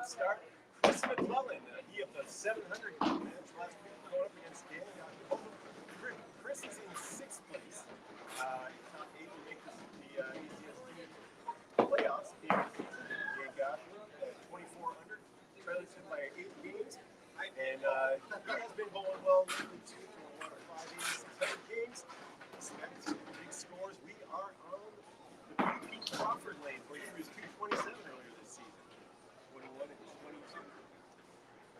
start. Chris MacLellan, he of the 700 match last week going up against Dan. Chris is in 6th place. Top 8 to make the ACST playoffs. He was Dan Gauthier at 24 under. Trailers him by 8 games. And he has been going well lately too. For 5 games, 600 games. Expect big scores. We are on the Pete Crawford lane where he was 227 earlier this season. 21 and 22.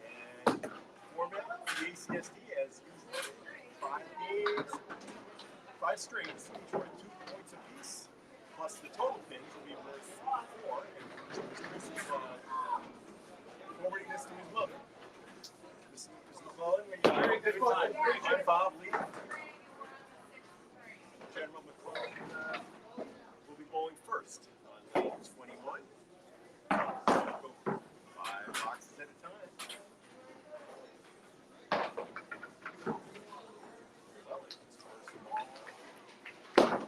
And format for the ACST as usual. 5 games, 5 strings, each worth 2 points apiece. Plus the total pins will be worth 4. And Chris is forwarding this to his mother. This is MacLellan. Very good time. I'm Bob Lee. General MacLellan will be bowling first on lane 21. Go 5 boxes at a time. MacLellan,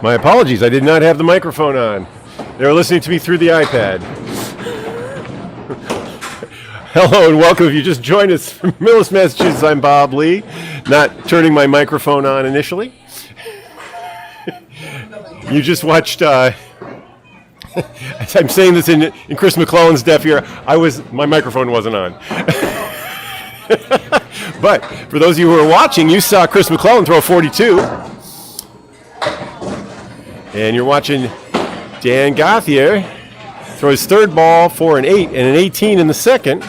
My apologies, I did not have the microphone on. They were listening to me through the iPad. Hello and welcome. If you just joined us from Millis, Massachusetts, I'm Bob Lee, not turning my microphone on initially. You just watched, I'm saying this in Chris MacLellan's deaf ear, my microphone wasn't on. But for those of you who are watching, you saw Chris MacLellan throw a 42. And you're watching Dan Gauthier throw his third ball for an 8 and an 18 in the second.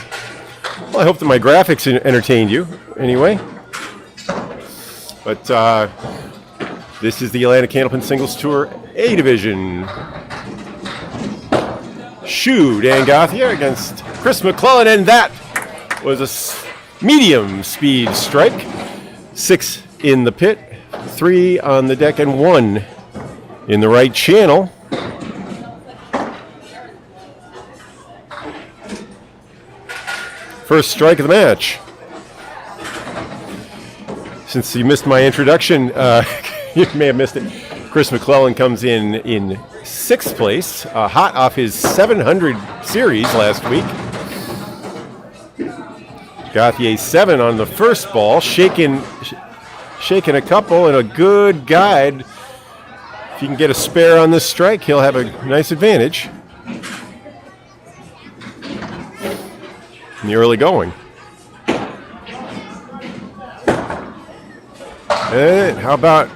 Well, I hope that my graphics entertained you anyway. But this is the Atlantic Candlepin Singles Tour A Division. Dan Gauthier against Chris MacLellan, and that was a medium speed strike. 6 in the pit, 3 on the deck, and 1 in the right channel. First strike of the match. Since you missed my introduction, you may have missed it. Chris MacLellan comes in 6th place, hot off his 700 series last week. Gauthier 7 on the first ball, shaking a couple, and a good guide. If you can get a spare on this strike, he'll have a nice advantage in the early going. And how about,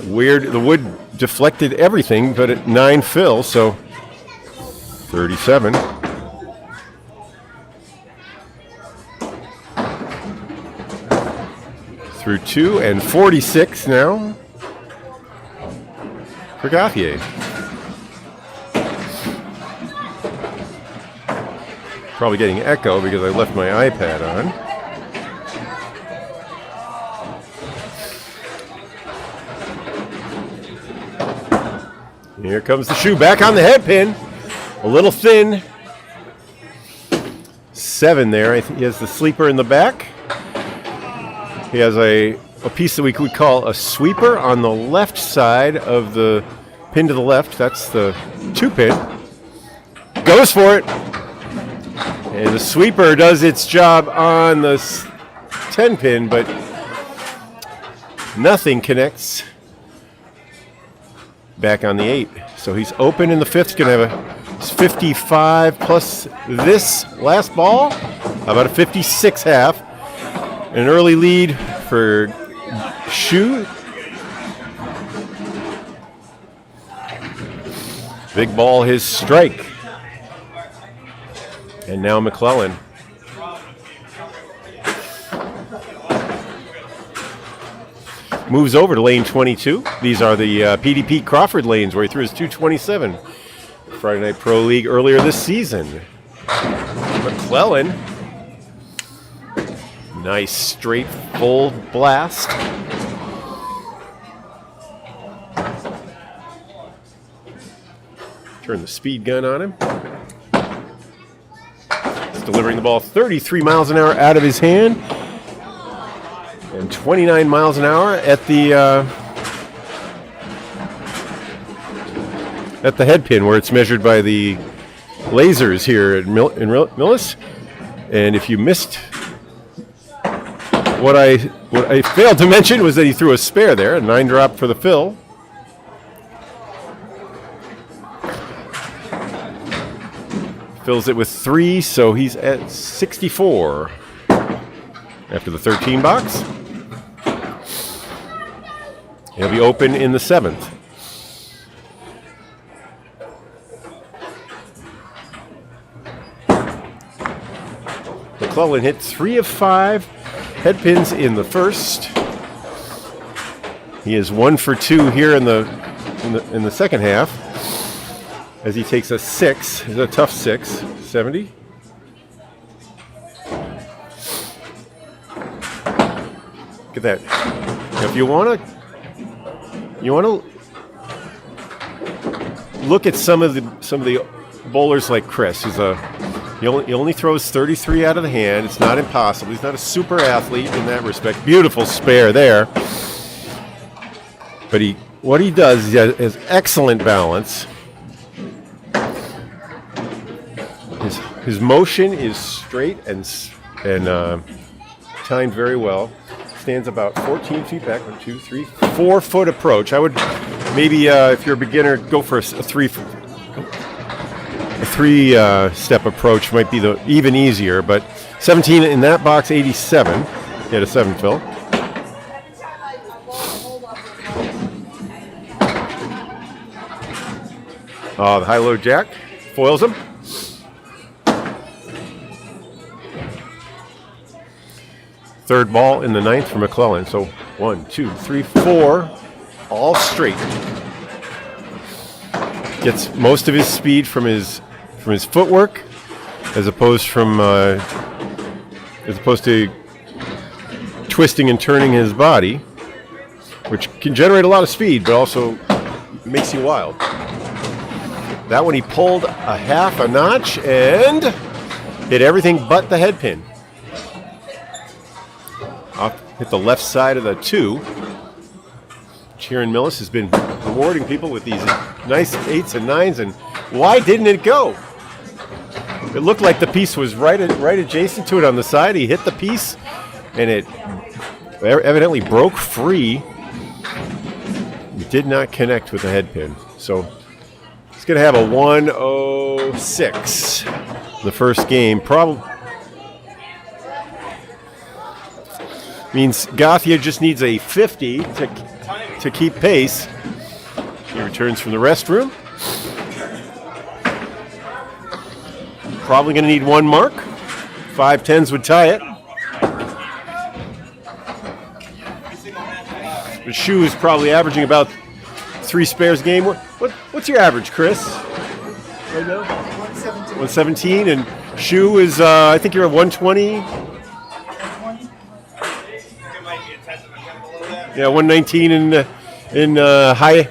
weird, the wood deflected everything, but at 9 fill, so 37. Through 2 and 46 now for Gauthier. Probably getting echo because I left my iPad on. Here comes the shoe back on the head pin. A little thin. 7 there. I think he has the sleeper in the back. He has a piece that we could call a sweeper on the left side of the pin to the left. That's the 2 pin. Goes for it. And the sweeper does its job on the 10 pin, but nothing connects back on the 8. So he's open in the 5th. He's going to have a 55 plus this last ball. How about a 56 half? An early lead for Shoe. Big ball, his strike. And now MacLellan. Moves over to lane 22. These are the PDP Crawford lanes where he threw his 227. Friday Night Pro League earlier this season. MacLellan. Nice straight full blast. Turn the speed gun on him. He's delivering the ball 33 miles an hour out of his hand. And 29 miles an hour at the head pin where it's measured by the lasers here in Millis. And if you missed, what I failed to mention was that he threw a spare there, a 9 drop for the fill. Fills it with 3, so he's at 64 after the 13 box. He'll be open in the 7th. MacLellan hit 3 of 5 head pins in the first. He is 1 for 2 here in the second half, as he takes a 6. It's a tough 6, 70. Look at that. Now, if you want to look at some of the bowlers like Chris. He only throws 33 out of the hand. It's not impossible. He's not a super athlete in that respect. Beautiful spare there. But he what he does is he has excellent balance. His motion is straight and timed very well. Stands about 14 feet back. 1, 2, 3, 4 foot approach. I would maybe, if you're a beginner, go for a three step approach. Might be the even easier. But 17 in that box, 87. He had a 7 fill. The high-low jack foils him. Third ball in the 9th for MacLellan. So 1, 2, 3, 4, all straight. Gets most of his speed from his footwork, as opposed to twisting and turning his body, which can generate a lot of speed, but also makes you wild. That one he pulled a half a notch and hit everything but the head pin. Hit the left side of the 2. Cheerin Millis has been rewarding people with these nice 8s and 9s, and why didn't it go? It looked like the piece was right adjacent to it on the side. He hit the piece, and it evidently broke free. It did not connect with the head pin. So he's going to have a 106 the first game. Probably means Gauthier just needs a 50 to keep pace. He returns from the restroom. Probably going to need 1 mark. 5 10s would tie it. The Shoe is probably averaging about 3 spares a game. What's your average, Chris? Right now? 117. And Shoe is, I think you're at 120. Yeah, 119 in high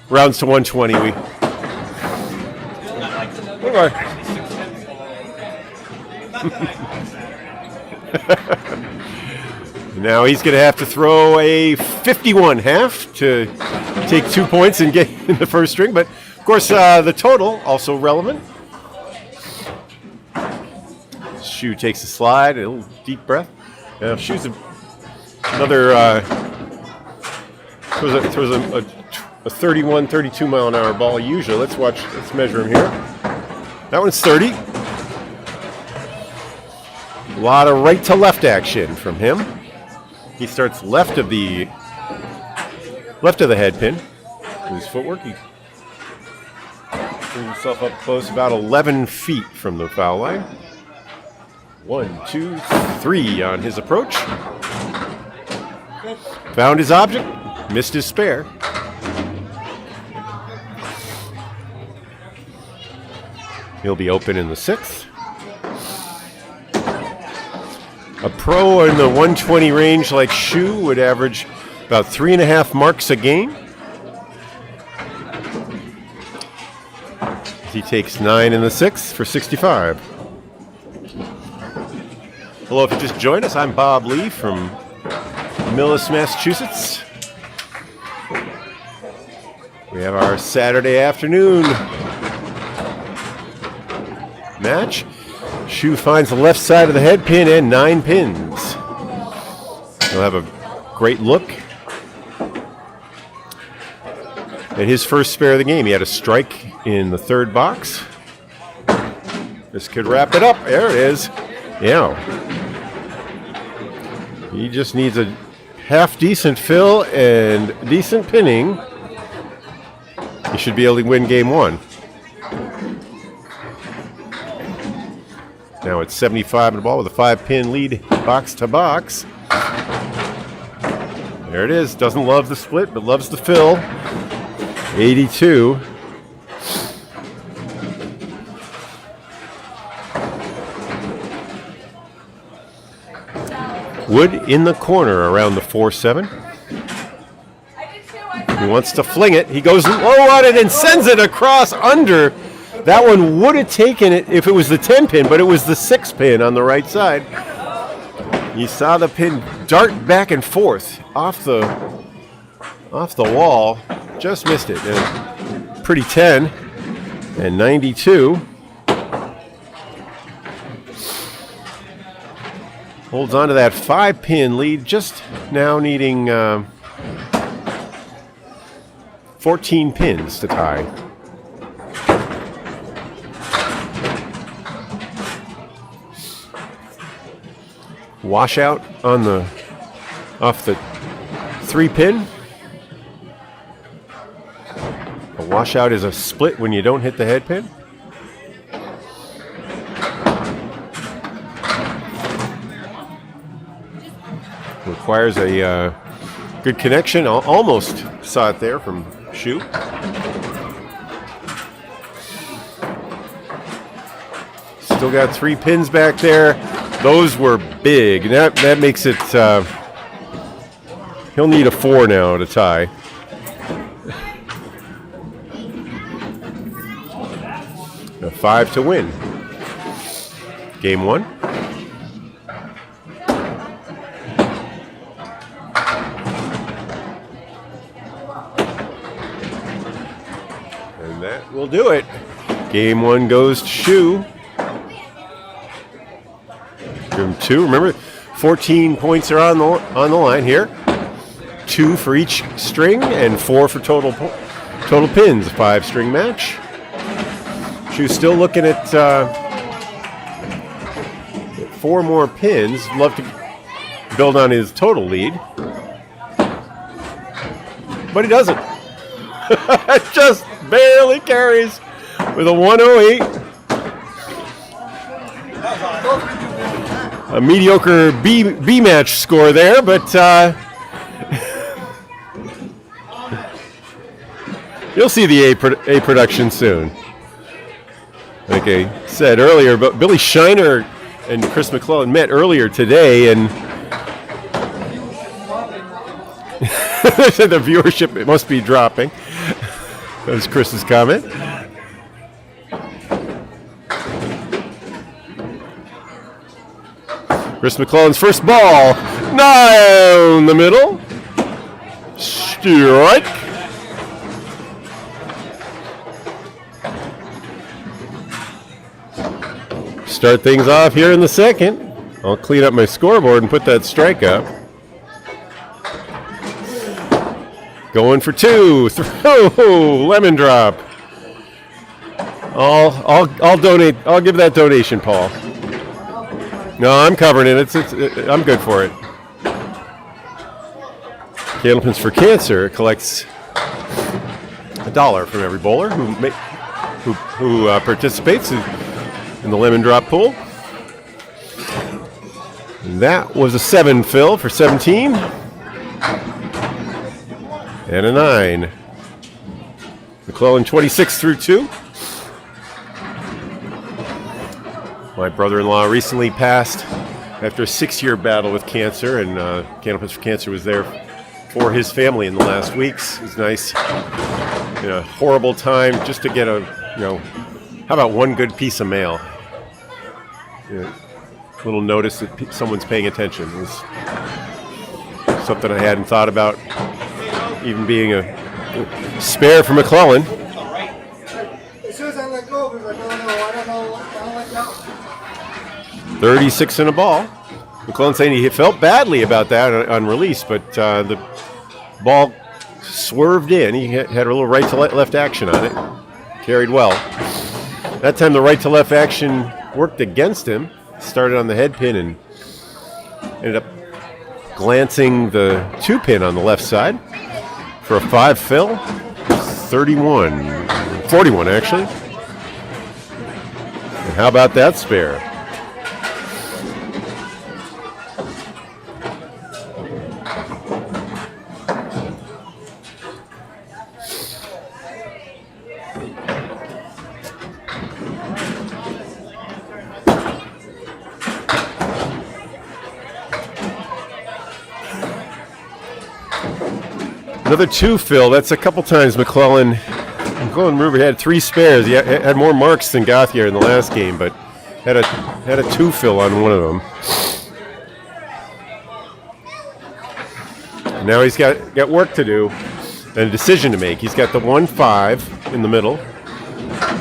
rounds to 120. Now he's going to have to throw a 51 half to take 2 points and get in the first string. But of course, the total also relevant. Shoe takes a slide, a little deep breath. Now Shoe's another throws a 31, 32 mile an hour ball usually. Let's measure him here. That one's 30. A lot of right to left action from him. He starts left of the head pin with his footwork. He brings himself up close, about 11 feet from the foul line. 1, 2, 3 on his approach. Found his object, missed his spare. He'll be open in the 6th. A pro in the 120 range like Shoe would average about 3.5 marks a game. He takes 9 in the 6th for 65. Hello, if you just joined us, I'm Bob Lee from Millis, Massachusetts. We have our Saturday afternoon match. Shoe finds the left side of the head pin and 9 pins. He'll have a great look at his first spare of the game. He had a strike in the 3rd box. This could wrap it up. There it is. Yeah. He just needs a half decent fill and decent pinning. He should be able to win game 1. Now it's 75 in the ball with a 5-pin lead box to box. There it is. Doesn't love the split, but loves the fill. 82. Wood in the corner around the 4-7. He wants to fling it. He goes low on it and sends it across under. That one would have taken it if it was the 10-pin, but it was the 6-pin on the right side. You saw the pin dart back and forth off the off the wall. Just missed it. And pretty 10 and 92. Holds on to that 5-pin lead, just now needing 14 pins to tie. Washout on the off the 3-pin. A washout is a split when you don't hit the head pin. Requires a good connection. Almost saw it there from Shoe. Still got 3 pins back there. Those were big. That makes it. He'll need a 4 now to tie. A 5 to win. Game 1. And that will do it. Game 1 goes to Shoe. Game 2. Remember, 14 points are on the line here. 2 for each string and 4 for total pins. 5-string match. Shoe's still looking at 4 more pins. Love to build on his total lead, but he doesn't. Just barely carries with a 108. A mediocre B match score there, but you'll see the A production soon. Like I said earlier, but Billy Shiner and Chris MacLellan met earlier today, and the viewership must be dropping. That was Chris's comment. Chris MacLellan's first ball, down the middle. Strike. Start things off here in the second. I'll clean up my scoreboard and put that strike up. Going for 2. Throw. Lemon drop. I'll donate. I'll give that donation, Paul. No, I'm covering it. I'm good for it. Candlepins for Cancer collects $1 from every bowler who participates in the lemon drop pool. And that was a 7 fill for 17. And a 9. MacLellan 26 through 2. My brother-in-law recently passed after a 6-year battle with cancer, and Candlepins for Cancer was there for his family in the last weeks. It was nice. A horrible time just to get how about one good piece of mail? Little notice that someone's paying attention. It was something I hadn't thought about, even being a spare for MacLellan. As soon as I let go, because I don't know, I don't let go. 36 in a ball. MacLellan saying he felt badly about that on release, but the ball swerved in. He had a little right to left action on it. Carried well. That time the right to left action worked against him. Started on the head pin and ended up glancing the 2-pin on the left side for a 5 fill. 41 actually. And how about that spare? Another 2 fill. That's a couple times MacLellan River had 3 spares. He had more marks than Gauthier in the last game, but had a 2 fill on one of them. And now he's got work to do. and a decision to make. He's got the 1-5 in the middle,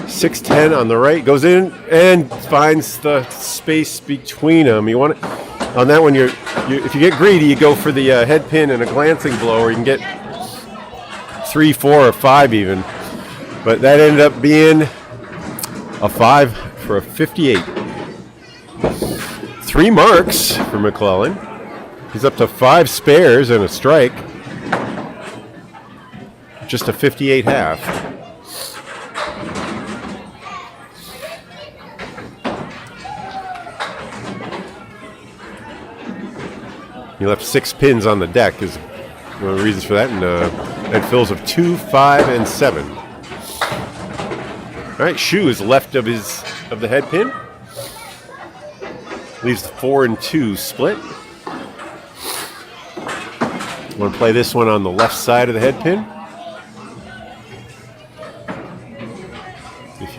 6-10 on the right, goes in and finds the space between them. You want it, on that one, if you get greedy, you go for the head pin and a glancing blow, or you can get 3, 4, or 5 even. But that ended up being a 5 for a 58. 3 marks for MacLellan. He's up to 5 spares and a strike. Just a 58 half. He left 6 pins on the deck is one of the reasons for that, and that fills of 2, 5, and 7. All right, Shoe is left of the head pin. Leaves the 4 and 2 split. Want to play this one on the left side of the head pin,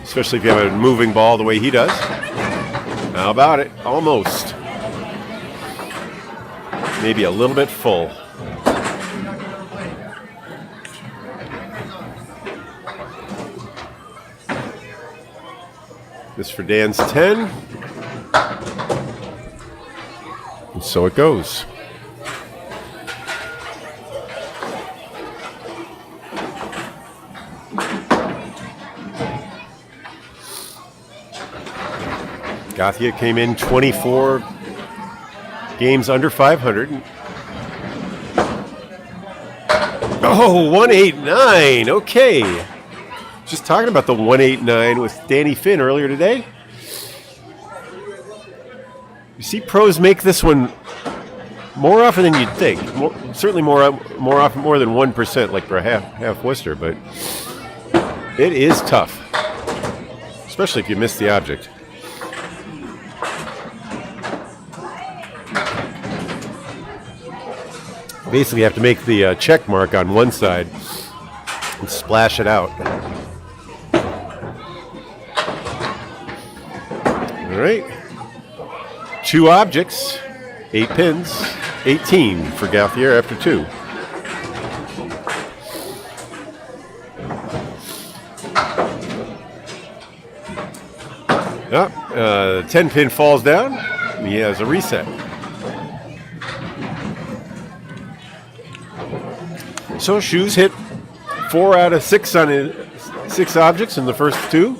especially if you have a moving ball the way he does. How about it? Almost. Maybe a little bit full. This for Dan's 10. And so it goes. Gauthier came in 24 games under 500. Oh, 189. Okay. Just talking about the 189 with Danny Finn earlier today. You see pros make this one more often than you'd think. Certainly more often, more than 1%, like for a half Worcester, but it is tough, especially if you miss the object. Basically, you have to make the check mark on one side and splash it out. All right. 2 objects, 8 pins, 18 for Gauthier after 2. The 10 pin falls down. And he has a reset. So Shoes hit 4 out of 6 on his 6 objects in the first 2.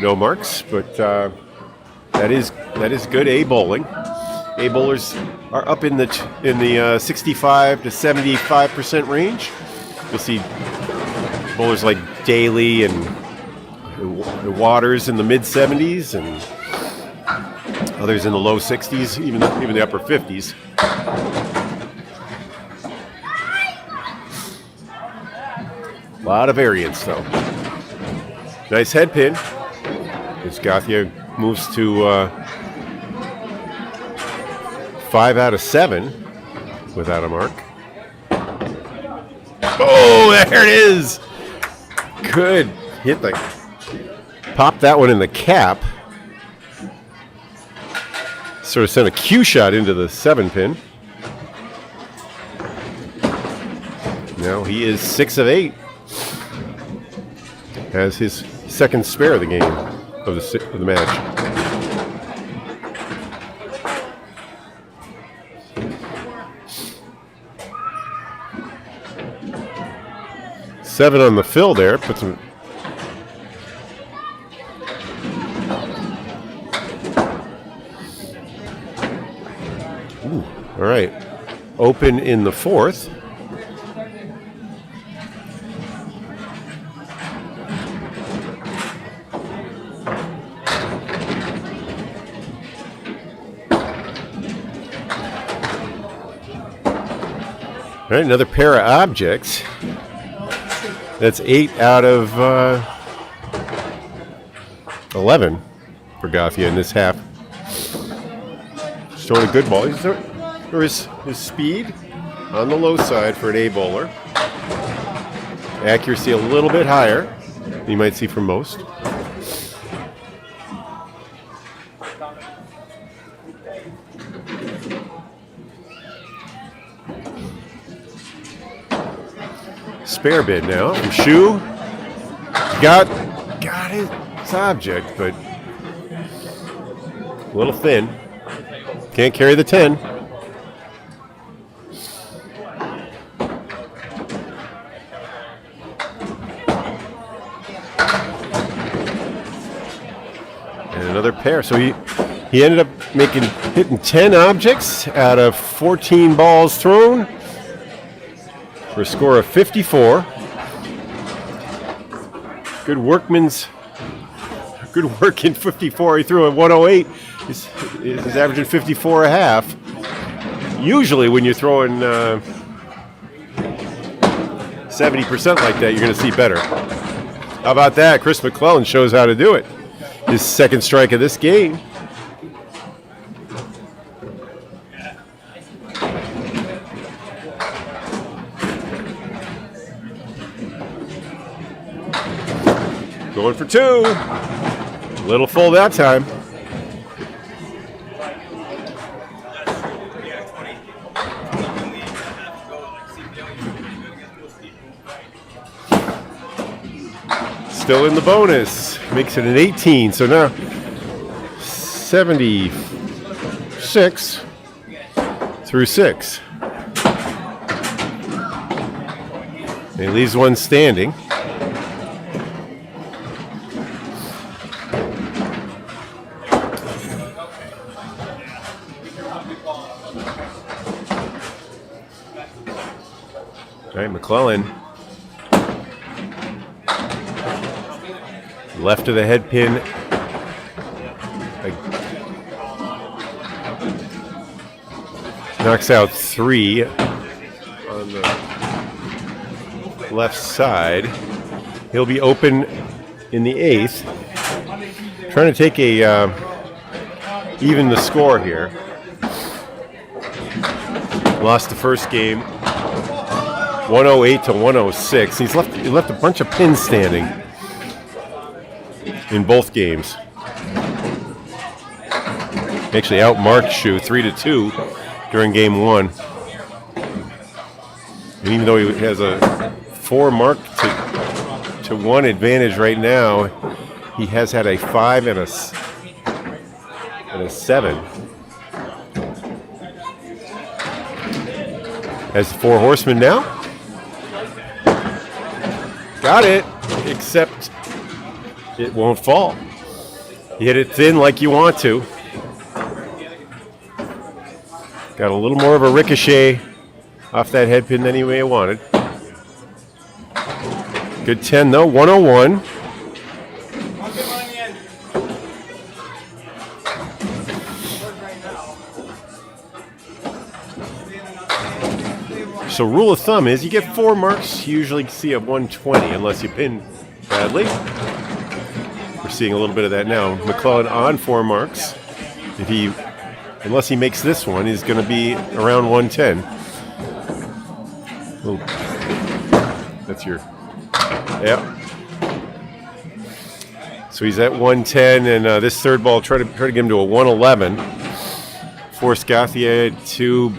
No marks, but that is good A bowling. A bowlers are up in the 65 to 75% range. You'll see bowlers like Daly and Waters in the mid 70s, and others in the low 60s, even the upper 50s. A lot of variance, though. Nice head pin. As Gauthier moves to 5 out of 7 without a mark. Oh, there it is. Good. Popped that one in the cap. Sort of sent a cue shot into the 7 pin. Now he is 6 of 8. Has his second spare of the game, of the match. Seven on the fill there. Puts him. Ooh, all right. Open in the 4th. All right, another pair of objects. That's 8 out of 11 for Gauthier in this half. Showing a good ball. His speed on the low side for an A bowler. Accuracy a little bit higher than you might see from most. spare bid now from Shoe. Got his object, but a little thin. Can't carry the 10. And another pair. So he ended up hitting 10 objects out of 14 balls thrown for a score of 54. Good work in 54. He threw a 108. He's averaging 54 and a half. Usually when you're throwing 70% like that, you're going to see better. How about that? Chris MacLellan shows how to do it. His second strike of this game. Going for 2. Little full that time. Still in the bonus. Makes it an 18. So now 76 through 6. And he leaves one standing. All right, MacLellan. Left of the head pin. Knocks out 3 on the left side. He'll be open in the 8th. Trying to take even the score here. Lost the first game 108 to 106. He left a bunch of pins standing in both games. Actually outmarked Shoe 3-2 during game 1. And even though he has a 4 mark to 1 advantage right now, he has had a 5 and a 7. Has the 4 horsemen now. Got it, except it won't fall. You hit it thin like you want to. Got a little more of a ricochet off that head pin than he may have wanted. Good 10 though, 101. So rule of thumb is you get 4 marks, you usually see a 120 unless you pin badly. We're seeing a little bit of that now. MacLellan on 4 marks. Unless he makes this one, he's going to be around 110. Oh, that's your, yeah. So he's at 110, and this third ball try to get him to a 111. Force Gauthier to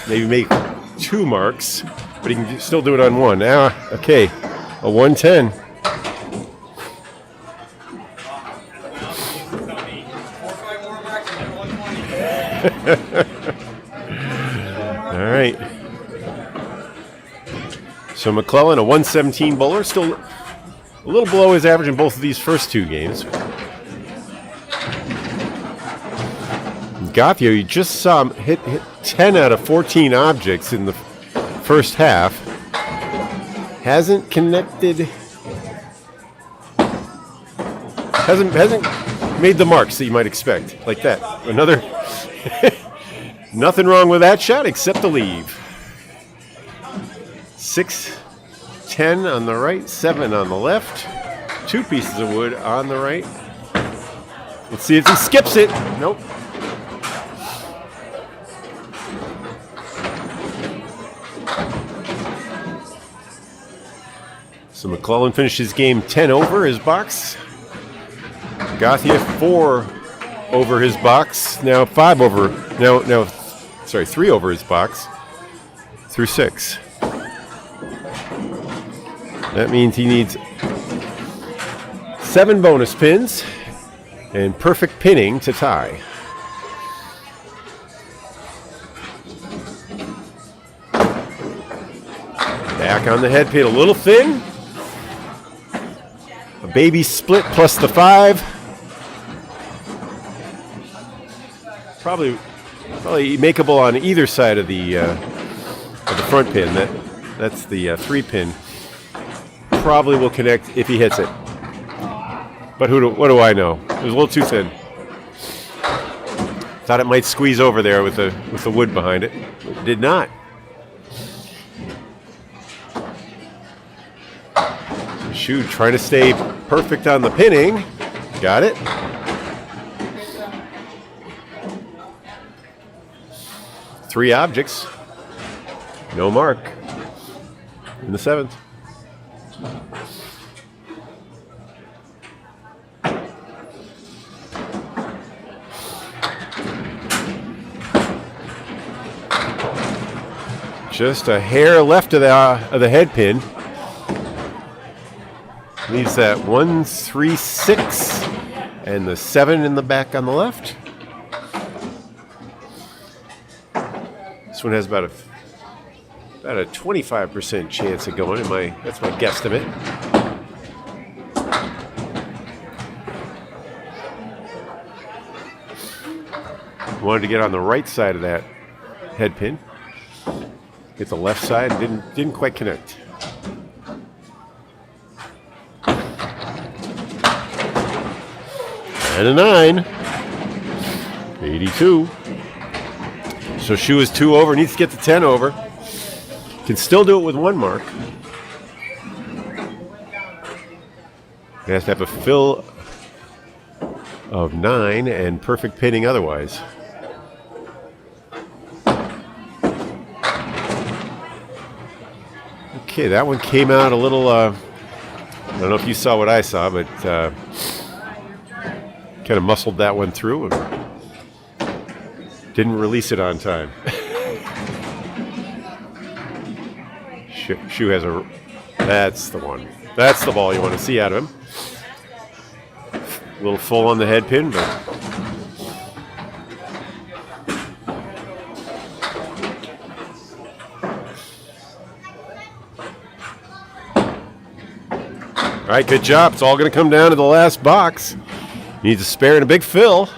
maybe make 2 marks, but he can still do it on 1. Okay, a 110. All right. So MacLellan, a 117 bowler, still a little below his average in both of these first 2 games. Gauthier, you just saw him hit 10 out of 14 objects in the first half. Hasn't connected. Hasn't made the marks that you might expect, like that. Another. Nothing wrong with that shot except the leave. 6, 10 on the right, 7 on the left. 2 pieces of wood on the right. Let's see if he skips it. Nope. So MacLellan finished his game 10 over his box. Gauthier 4 over his box. Now 5 over. Sorry, 3 over his box through 6. That means he needs 7 bonus pins and perfect pinning to tie. Back on the head pin, a little thin. A baby split plus the 5. Probably makeable on either side of the front pin. That's the 3 pin. Probably will connect if he hits it. But what do I know? It was a little too thin. Thought it might squeeze over there with the wood behind it. It did not. Shoe trying to stay perfect on the pinning. Got it. Three objects. No mark. In the 7th. Just a hair left of the head pin. Leaves that 1, 3, 6, and the 7 in the back on the left. This one has about a 25% chance of going. That's my guesstimate. Wanted to get on the right side of that head pin. Hit the left side, didn't quite connect. And a 9. 82. So Shoe is 2 over, needs to get to 10 over. Can still do it with 1 mark. He has to have a fill of 9 and perfect pinning otherwise. Okay, that one came out a little, I don't know if you saw what I saw, but kind of muscled that one through and didn't release it on time. Shoe has that's the one. That's the ball you want to see out of him. A little full on the head pin, but all right, good job. It's all going to come down to the last box. Needs a spare and a big fill.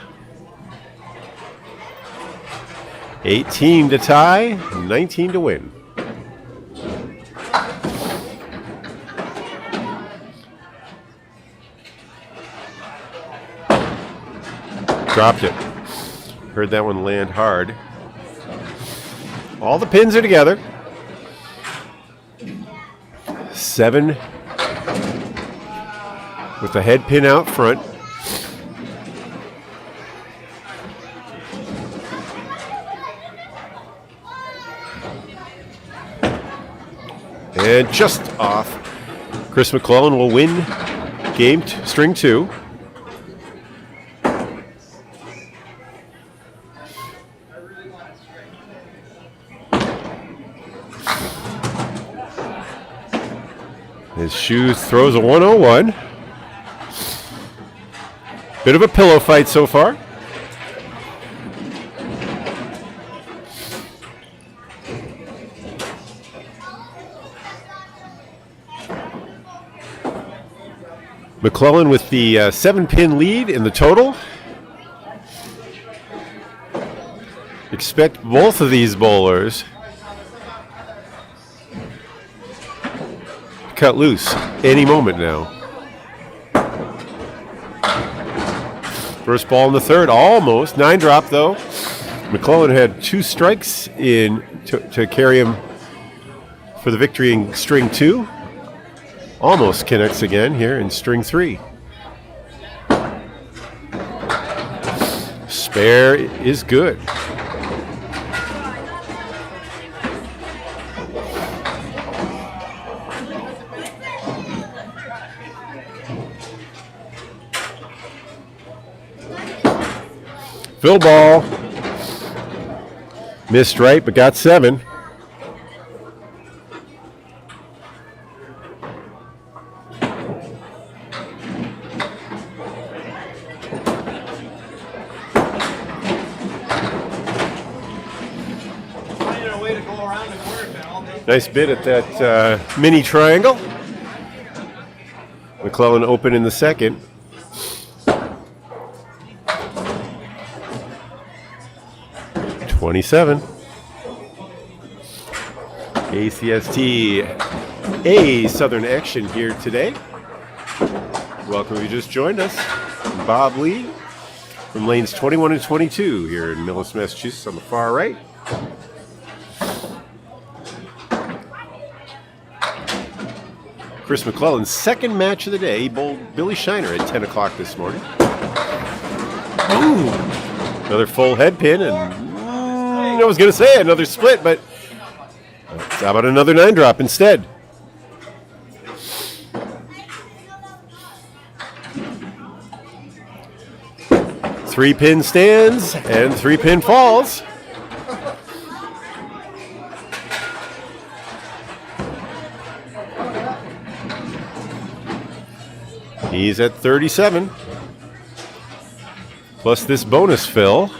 18 to tie, 19 to win. Dropped it. Heard that one land hard. All the pins are together. 7 with the head pin out front. And just off. Chris MacLellan will win game string 2. His Shoe throws a 101. Bit of a pillow fight so far. MacLellan with the 7-pin lead in the total. Expect both of these bowlers to cut loose any moment now. First ball in the 3rd, almost. 9 drop though. MacLellan had 2 strikes in to carry him for the victory in string 2. Almost connects again here in string 3. Spare is good. Fill ball. Missed right, but got 7. Nice bit at that mini triangle. MacLellan open in the second. $27. ACST A Southern action here today. Welcome if you just joined us. Bob Lee from lanes 21 and 22 here in Millis, Massachusetts on the far right. Chris MacLellan's second match of the day. He bowled Billy Shiner at 10 o'clock this morning. Ooh, another full head pin, and I was going to say another split, but how about another 9-drop instead? Three pin stands and 3-pin falls. He's at 37. Plus this bonus fill.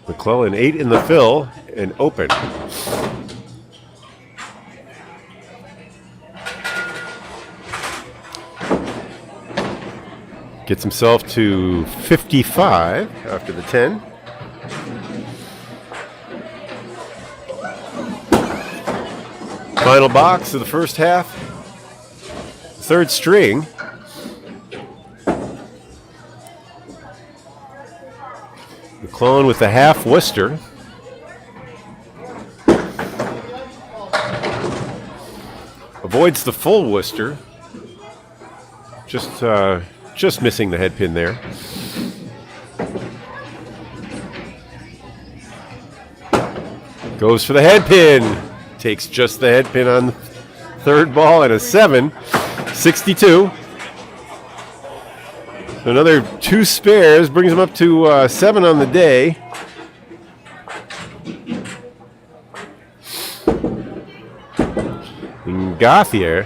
MacLellan 8 in the fill and open. Gets himself to 55 after the 10. Final box of the first half. Third string. MacLellan with the half Worcester. Avoids the full Worcester. Just missing the head pin there. Goes for the head pin. Takes just the head pin on the third ball and a 7. 62. Another 2 spares brings him up to 7 on the day. And Gauthier,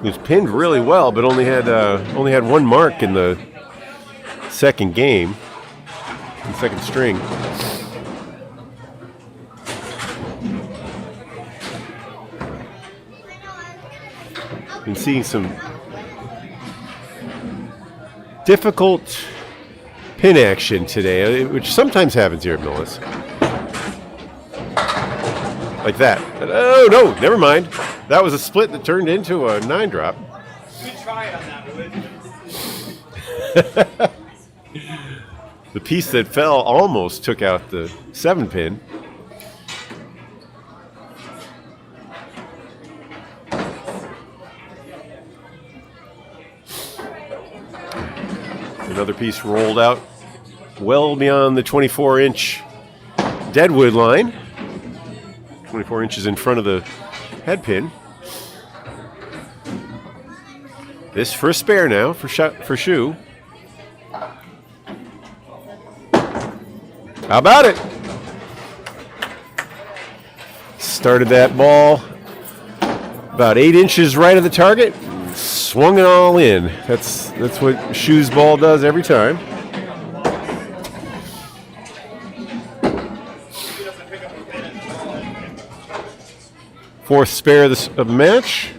who's pinned really well, but only had 1 mark in the second game, in second string. Been seeing some difficult pin action today, which sometimes happens here at Millis. Like that. Oh, no, never mind. That was a split that turned into a 9-drop. Good try on that, Wood. The piece that fell almost took out the 7-pin. Another piece rolled out well beyond the 24-inch deadwood line. 24 inches in front of the head pin. This for a spare now for Shoe. How about it? Started that ball about 8 inches right of the target. Swung it all in. That's what Shoe's ball does every time. Fourth spare of the match.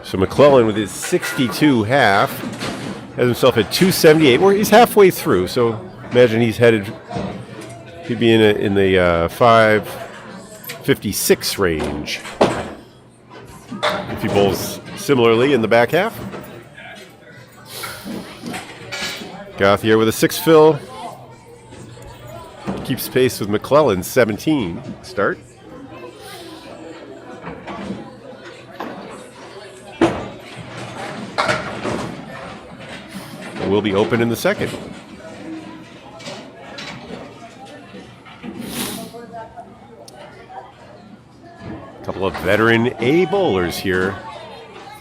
So MacLellan with his 62 half has himself at 278. Where he's halfway through. So imagine he'd be in the 556 range. If he bowls similarly in the back half. Gauthier with a 6 fill. Keeps pace with MacLellan's 17 start. Will be open in the second. veteran A bowlers here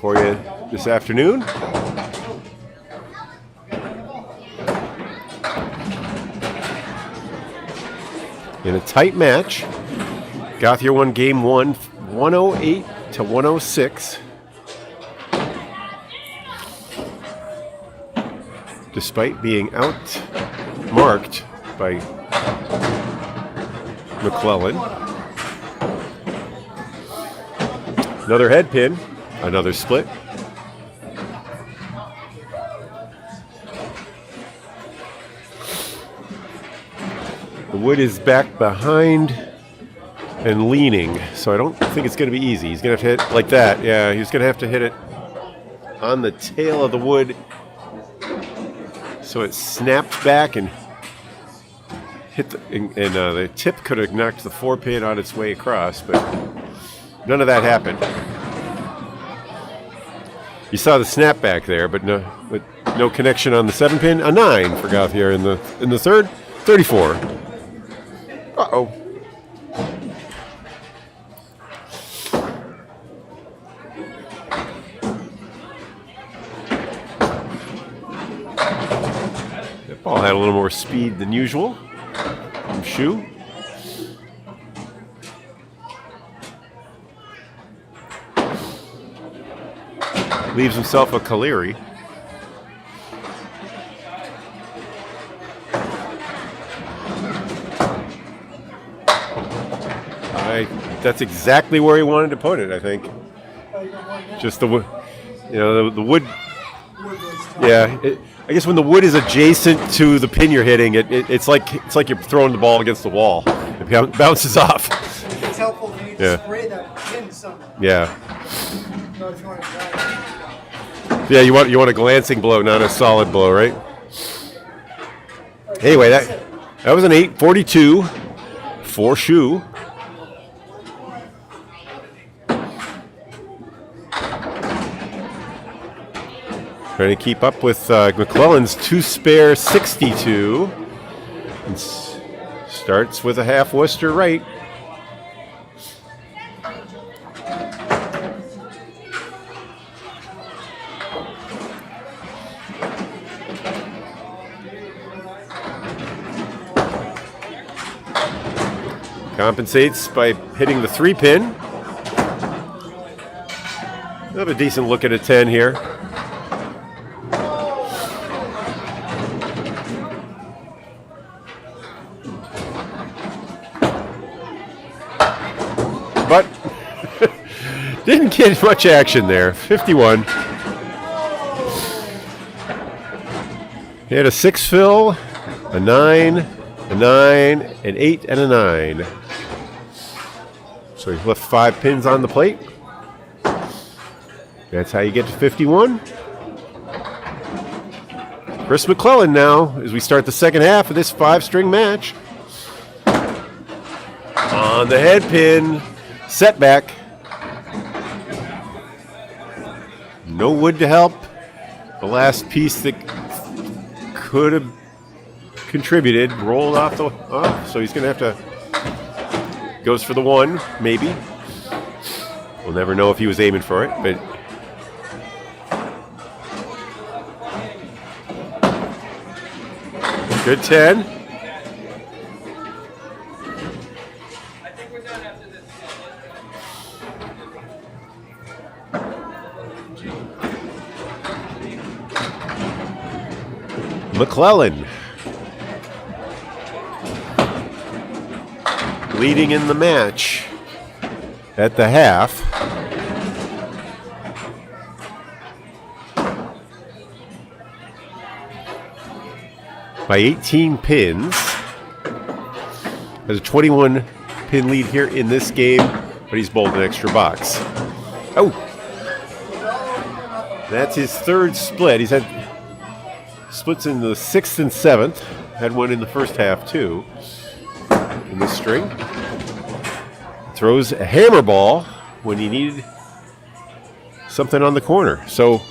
for you this afternoon. In a tight match, Gauthier won game 1, 108 to 106. Despite being outmarked by MacLellan. Another head pin, another split. The wood is back behind and leaning, so I don't think it's going to be easy. He's going to have to hit like that. Yeah, he's going to have to hit it on the tail of the wood so it snapped back and hit the tip could have knocked the 4-pin on its way across, but none of that happened. You saw the snap back there, but no connection on the 7-pin. A 9 for Gauthier in the third. 34. Uh-oh. That ball had a little more speed than usual from Shoe. Leaves himself a Caleri. That's exactly where he wanted to put it, I think. Just the wood, the wood. Yeah, I guess when the wood is adjacent to the pin you're hitting, it's like you're throwing the ball against the wall. It bounces off. It's helpful if you need to spray that pin somewhere. Yeah. No, if you want to dry it. Yeah, you want a glancing blow, not a solid blow, right? Anyway, that was an 842 for Shoe. Trying to keep up with MacLellan's 2-spare 62. And starts with a half Worcester right. Compensates by hitting the 3-pin. We'll have a decent look at a 10 here. But didn't get much action there. 51. He had a 6 fill, a 9, a 9, an 8, and a 9. So he left 5 pins on the plate. That's how you get to 51. Chris MacLellan now, as we start the second half of this 5-string match. On the head pin. Setback. No wood to help. The last piece that could have contributed rolled off so he's going to have to goes for the 1, maybe. We'll never know if he was aiming for it, but good 10. MacLellan leading in the match at the half. By 18 pins. Has a 21 pin lead here in this game, but he's bowled an extra box. Oh! That's his 3rd split. He's had splits in the 6th and 7th. Had one in the first half, too, in this string. Throws a hammer ball when he needed something on the corner. So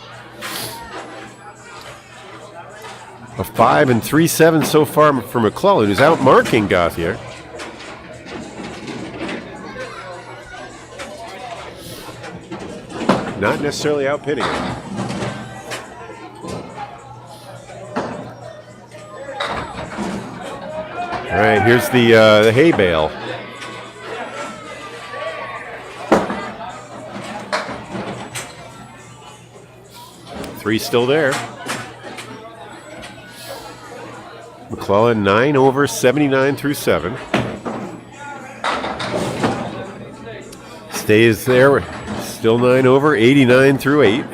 a 5 and 3-7 so far for MacLellan, who's out marking Gauthier. not necessarily outpinning him. All right, here's the hay bale. Three still there. MacLellan 9 over, 79 through 7. Stays there, still 9 over, 89 through 8.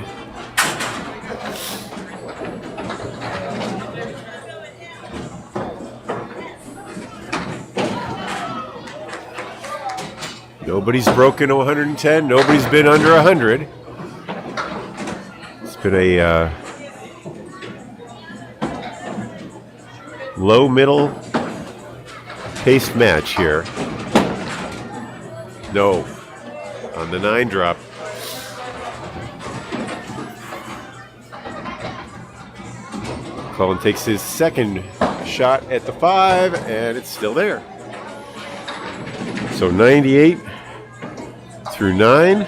Nobody's broken to 110. Nobody's been under 100. It's been a low middle paced match here. No. On the 9 drop. MacLellan takes his second shot at the 5, and it's still there. So 98 through 9.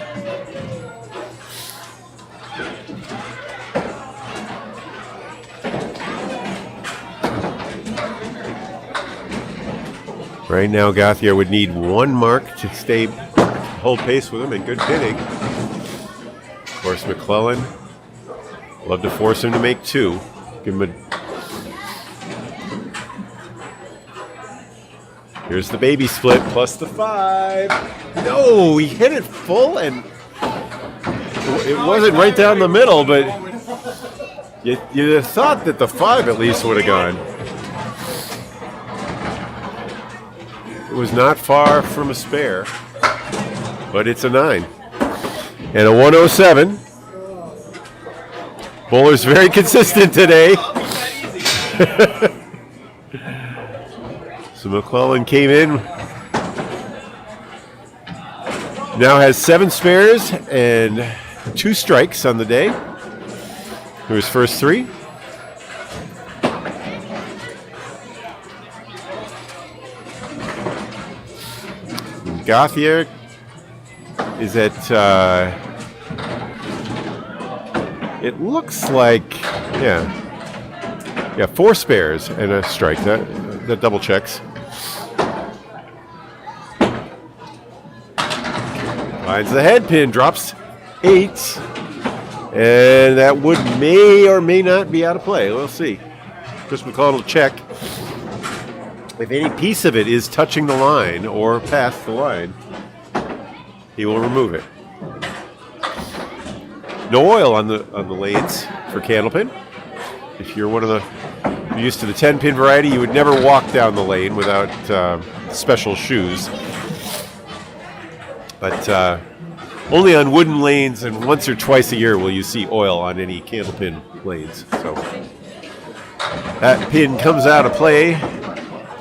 Right now, Gauthier would need 1 mark to hold pace with him, and good pinning. Of course, MacLellan love to force him to make 2. Give him Here's the baby split plus the 5. No, he hit it full, and it wasn't right down the middle, but you thought that the 5 at least would have gone. It was not far from a spare, but it's a 9. And a 107. Bowler's very consistent today. So MacLellan came in, now has 7 spares and 2 strikes on the day through his first 3. Gauthier is at, it looks like, yeah, 4 spares and a strike. That double checks. Finds the head pin, drops 8, and that wood may or may not be out of play. We'll see. Chris MacLellan will check. If any piece of it is touching the line or past the line, he will remove it. No oil on the lanes for candlepin. If you're used to the 10-pin variety, you would never walk down the lane without special shoes. But only on wooden lanes, and once or twice a year will you see oil on any candlepin lanes. So that pin comes out of play.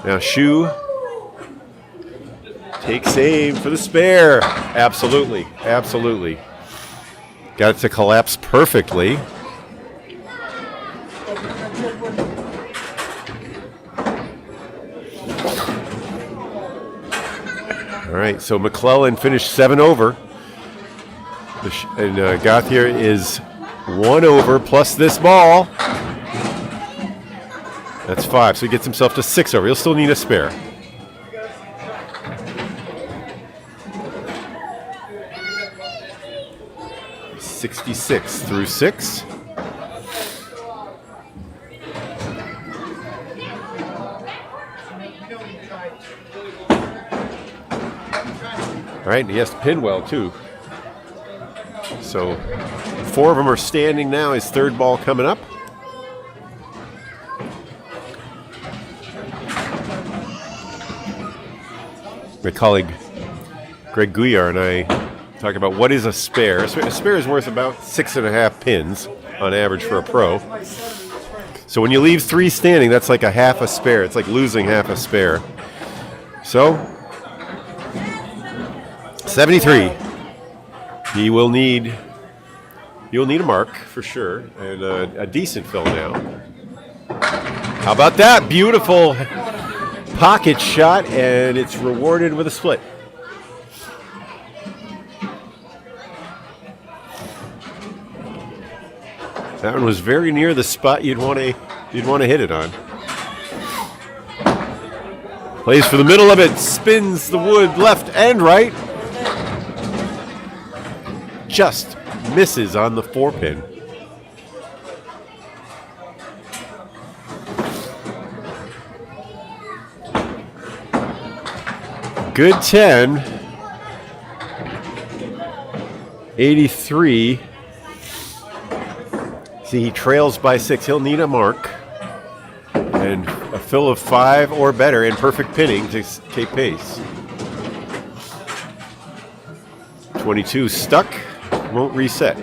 Now Shoe takes aim for the spare. Absolutely, absolutely. Got it to collapse perfectly. All right, so MacLellan finished 7 over. And Gauthier is 1 over plus this ball. That's 5, so he gets himself to 6 over. He'll still need a spare. $66 through 6. All right, and he has to pin well, too. So 4 of them are standing now. His 3rd ball coming up. My colleague Greg Gauthier and I talk about what is a spare. A spare is worth about 6.5 pins on average for a pro. So when you leave 3 standing, that's like a half a spare. It's like losing half a spare. So 73. You'll need a mark for sure, and a decent fill now. How about that? Beautiful pocket shot, and it's rewarded with a split. That one was very near the spot you'd want to hit it on. Plays for the middle of it, spins the wood left and right. Just misses on the 4-pin. Good 10. 83. See, he trails by 6. He'll need a mark. And a fill of 5 or better and perfect pinning to keep pace. 22 stuck. Won't reset.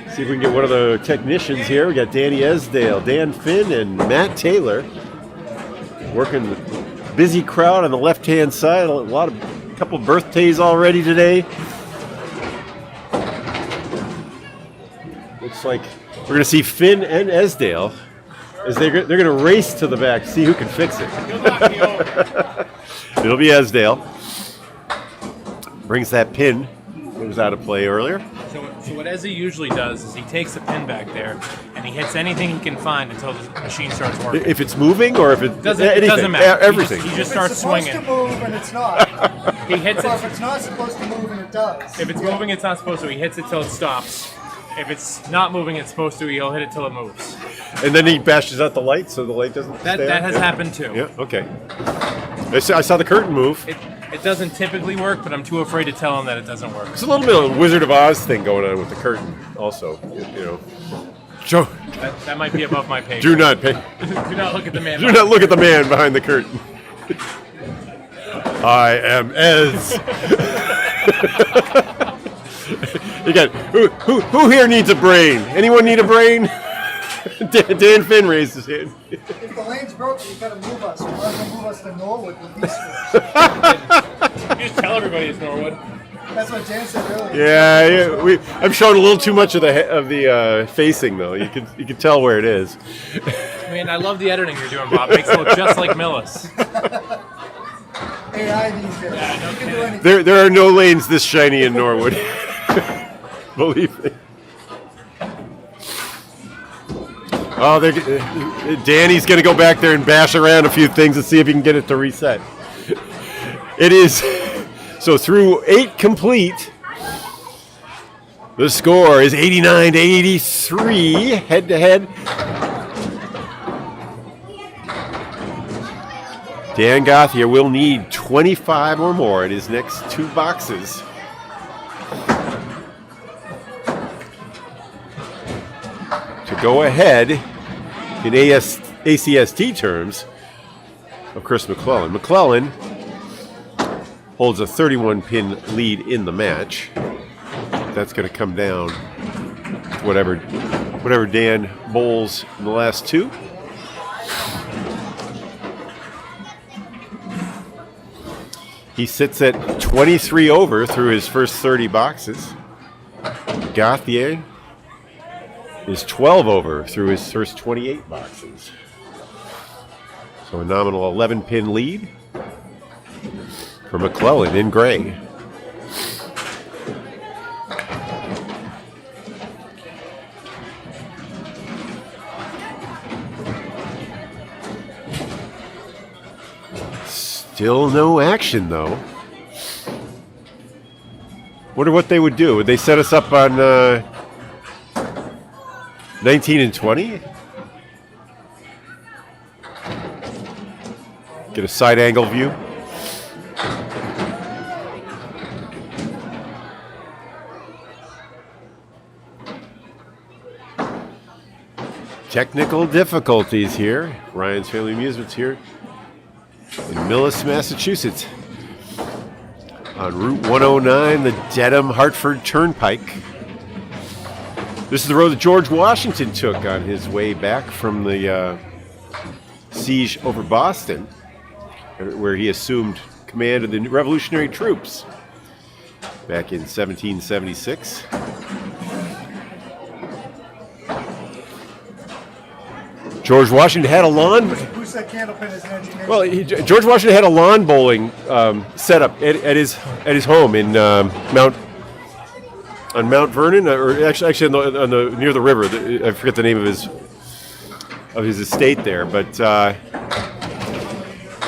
See if we can get one of the technicians here. We got Danny Esdale, Dan Finn, and Matt Taylor working the busy crowd on the left-hand side. A couple birthdays already today. Looks like we're going to see Finn and Esdale as they're going to race to the back, see who can fix it. It'll be Esdale. Brings that pin. It was out of play earlier. So what Ezzy usually does is he takes the pin back there and he hits anything he can find until the machine starts working. If it's moving or if it doesn't matter. Everything. He just starts swinging. It's supposed to move and it's not. He hits Well, it. if it's not supposed to move and it does. If it's moving, it's not supposed to. He hits it till it stops. If it's not moving, it's supposed to. He'll hit it till it moves. And then he bashes out the light so the light doesn't stay That on? has happened too. Yeah, okay. I saw the curtain move. It doesn't typically work, but I'm too afraid to tell him that it doesn't work. There's a little bit of a Wizard of Oz thing going on with the curtain also, you know. Joe, That might be above my pay. do not pay. Do not look at the man. Do not look at the man behind the curtain. I am Ez. You got who here needs a brain? Anyone need a brain? Dan Finn raised his hand. If the lane's broken, you gotta move us. You might as well move us to Norwood with these stores. You just tell everybody it's Norwood. That's what Jan said earlier. Yeah, I'm showing a little too much of the facing though. You can tell where it is. I mean, I love the editing you're doing, Bob. It makes it look just like Millis. AI these days. Yeah, no You can do kidding. anything. There are no lanes this shiny in Norwood. Believe me. Oh, Danny's going to go back there and bash around a few things and see if he can get it to reset. It is. So through 8 complete, the score is 89 to 83, head-to-head. Dan Gauthier will need 25 or more in his next 2 boxes. To go ahead in ACST terms of Chris MacLellan. MacLellan holds a 31-pin lead in the match. That's going to come down to whatever Dan bowls in the last 2. He sits at 23 over through his first 30 boxes. Gauthier is 12 over through his first 28 boxes. So a nominal 11-pin lead for MacLellan in gray. Still no action, though. Wonder what they would do. Would they set us up on 19 and 20? Get a side angle view. Technical difficulties here. Ryan's Family Amusements here in Millis, Massachusetts, on Route 109, the Dedham-Hartford Turnpike. This is the road that George Washington took on his way back from the siege over Boston, where he assumed command of the Revolutionary troops back in 1776. George Washington had a lawn. Whose said Candlepin is an education. Well, George Washington had a lawn bowling setup at his home in Mount Vernon, or actually on the near the river. I forget the name of his estate there, but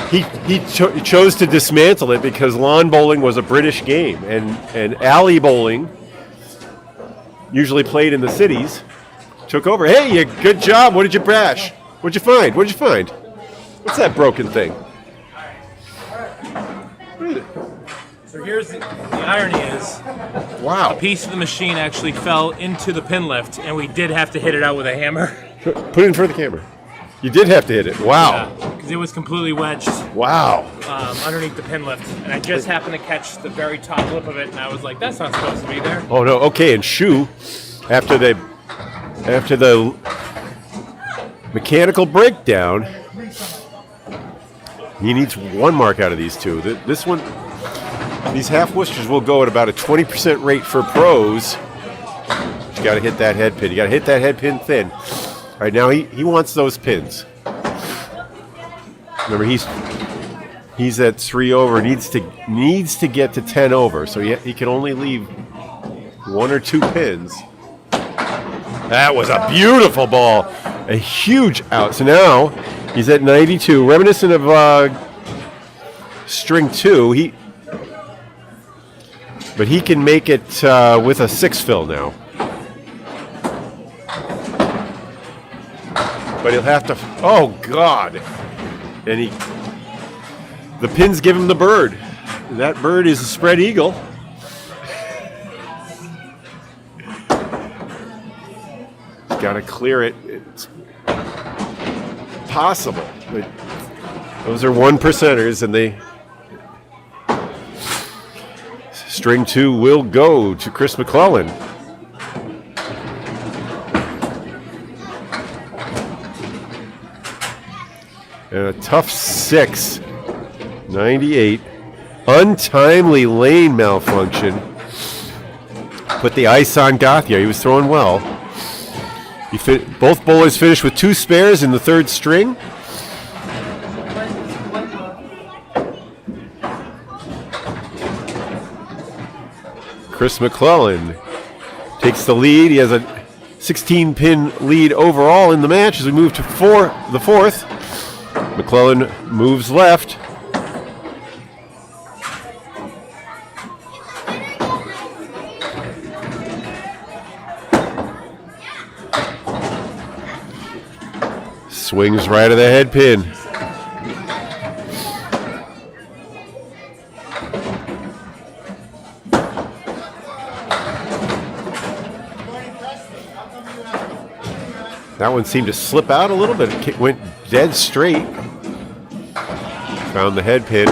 he chose to dismantle it because lawn bowling was a British game, and alley bowling, usually played in the cities, took over. Hey, good job. What did you bash? What'd you find? What's that broken thing? So here's the irony is, Wow. a piece of the machine actually fell into the pin lift, and we did have to hit it out with a hammer. Put it in front of the camera. You did have to hit it. Wow. Because it was completely wedged Wow. underneath the pin lift, and I just happened to catch the very top lip of it, and I was like, "That's not supposed to be there." Oh no. Okay. And Shoe, after the mechanical breakdown, he needs one mark out of these two. This one, these half Worcesters will go at about a 20% rate for pros. You got to hit that head pin. You got to hit that head pin thin. All right, now he wants those pins. Remember, he's at 3 over. Needs to get to 10 over. So he can only leave 1 or 2 pins. That was a beautiful ball. A huge out. So now he's at 92, reminiscent of string 2. But he can make it with a 6 fill now. But he'll have to. Oh God! And the pins give him the bird. And that bird is a spread eagle. He's got to clear it. It's possible. But those are 1%ers, and string 2 will go to Chris MacLellan. And a tough 6, 98. Untimely lane malfunction. Put the ice on Gauthier. He was throwing well. Both bowlers finished with 2 spares in the 3rd string. Chris MacLellan takes the lead. He has a 16-pin lead overall in the match as we move to the 4th. MacLellan moves left. Swings right of the head pin. That one seemed to slip out a little bit. It went dead straight. Found the head pin.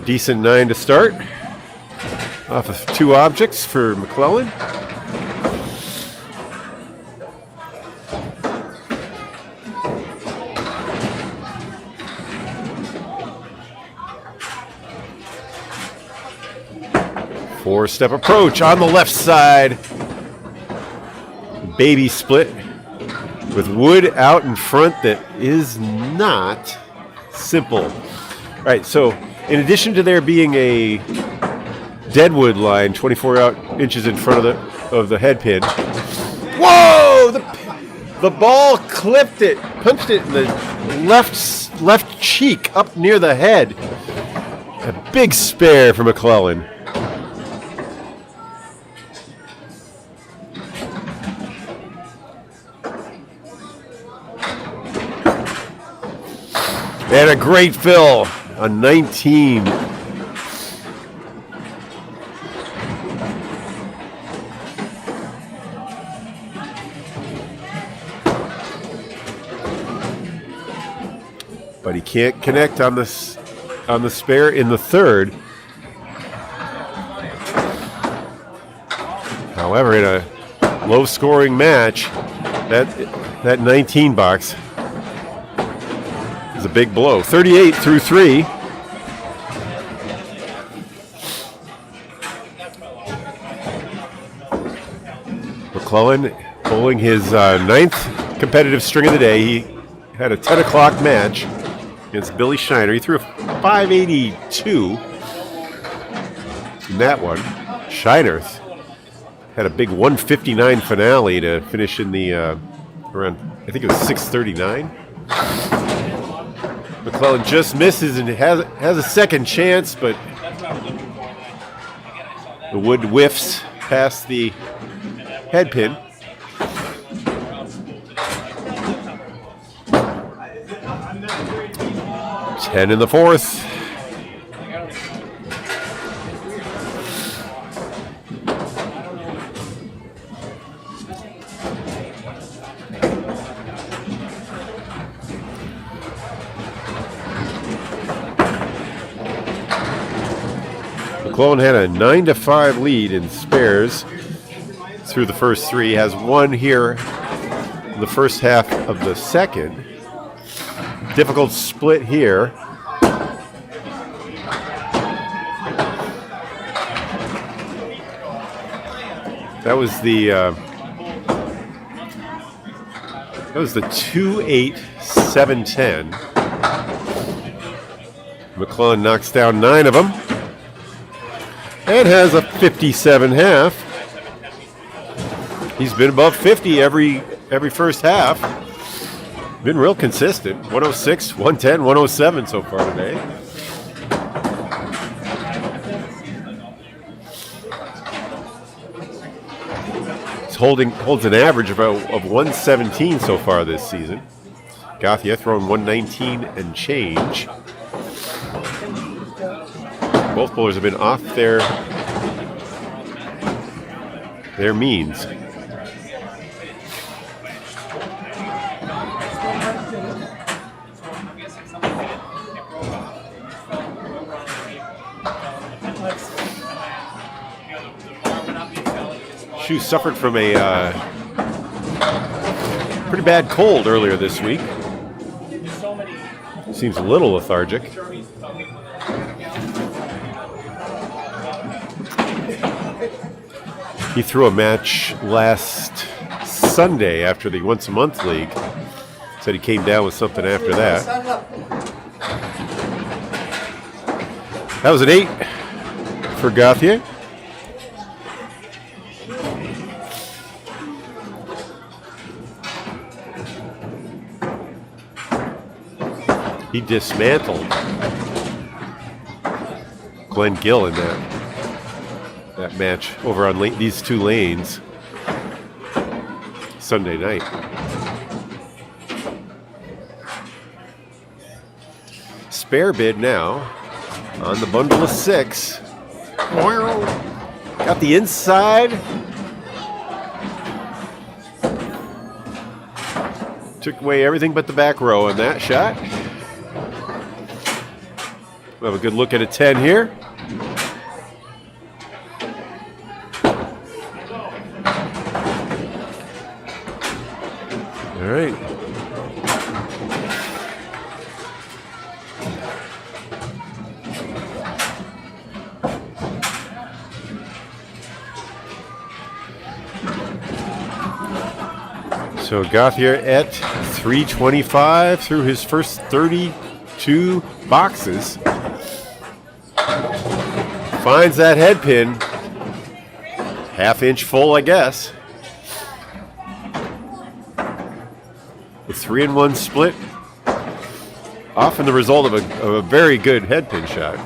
Decent 9 to start. Off of 2 objects for MacLellan. Four-step approach on the left side. Baby split with wood out in front that is not simple. All right, so in addition to there being a deadwood line 24 inches in front of the head pin, whoa! The ball clipped it, punched it in the left cheek up near the head. A big spare for MacLellan. And a great fill, a 19. But he can't connect on the spare in the 3rd. However, in a low-scoring match, that 19 box is a big blow. 38 through 3. MacLellan bowling his 9th competitive string of the day. He had a 10 o'clock match against Billy Shiner. He threw a 582 in that one. Shiner had a big 159 finale to finish in the around, I think it was 639. MacLellan just misses and has a second chance, but the wood whiffs past the head pin. 10 in the fourth. MacLellan had a 9-5 lead in spares through the first three. Has one here in the first half of the second. Difficult split here. That was the 2-8-7-10. MacLellan knocks down 9 of them. And has a 57 half. He's been above 50 every first half. Been real consistent. 106, 110, 107 so far today. He's holds an average of 117 so far this season. Gauthier throwing 119 and change. Both bowlers have been off their means. Shoe suffered from a pretty bad cold earlier this week. Seems a little lethargic. He threw a match last Sunday after the once-a-month league. Said he came down with something after that. That was an 8 for Gauthier. He dismantled Glenn Gill in that match over on these two lanes Sunday night. Spare bid now on the bundle of 6. Got the inside. Took away everything but the back row on that shot. We'll have a good look at a 10 here. All right. So Gauthier at 325 through his first 32 boxes. Finds that head pin. Half-inch full, I guess. The 3-1 split. Often the result of a very good head pin shot.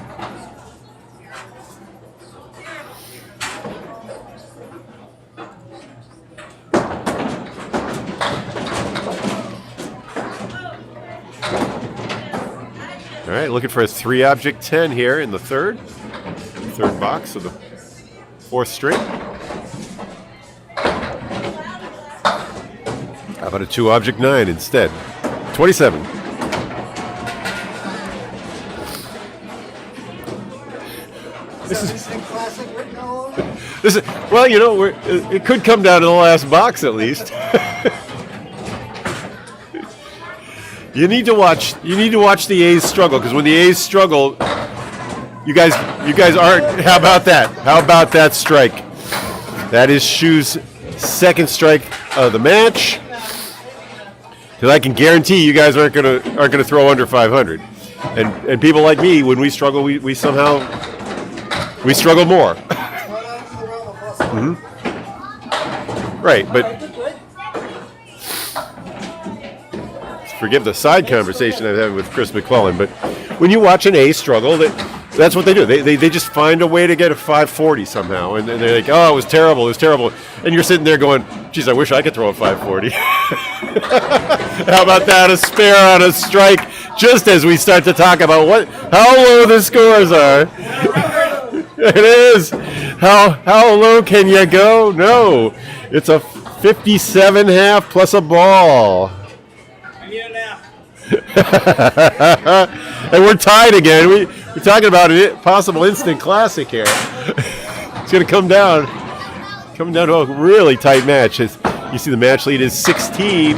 All right, looking for a 3-object 10 here in the third box of the 4th string. How about a 2-object 9 instead? 27. This is well, you know, it could come down to the last box at least. You need to watch the A's struggle, because when the A's struggle, you guys aren't. How about that? How about that strike? That is Shoe's second strike of the match. Because I can guarantee you guys aren't gonna throw under 500. And people like me, when we struggle, we somehow struggle more. Right, but forgive the side conversation I've had with Chris MacLellan, but when you watch an A struggle, that's what they do. They just find a way to get a 540 somehow, and they're like, oh, it was terrible, and you're sitting there going, geez, I wish I could throw a 540. How about that, a spare on a strike, just as we start to talk about how low the scores are. It is. How low can you go? No, it's a 57.5 plus a ball. And we're tied again. We're talking about a possible instant classic here. It's going to come down to a really tight match. As you see, the match lead is 16.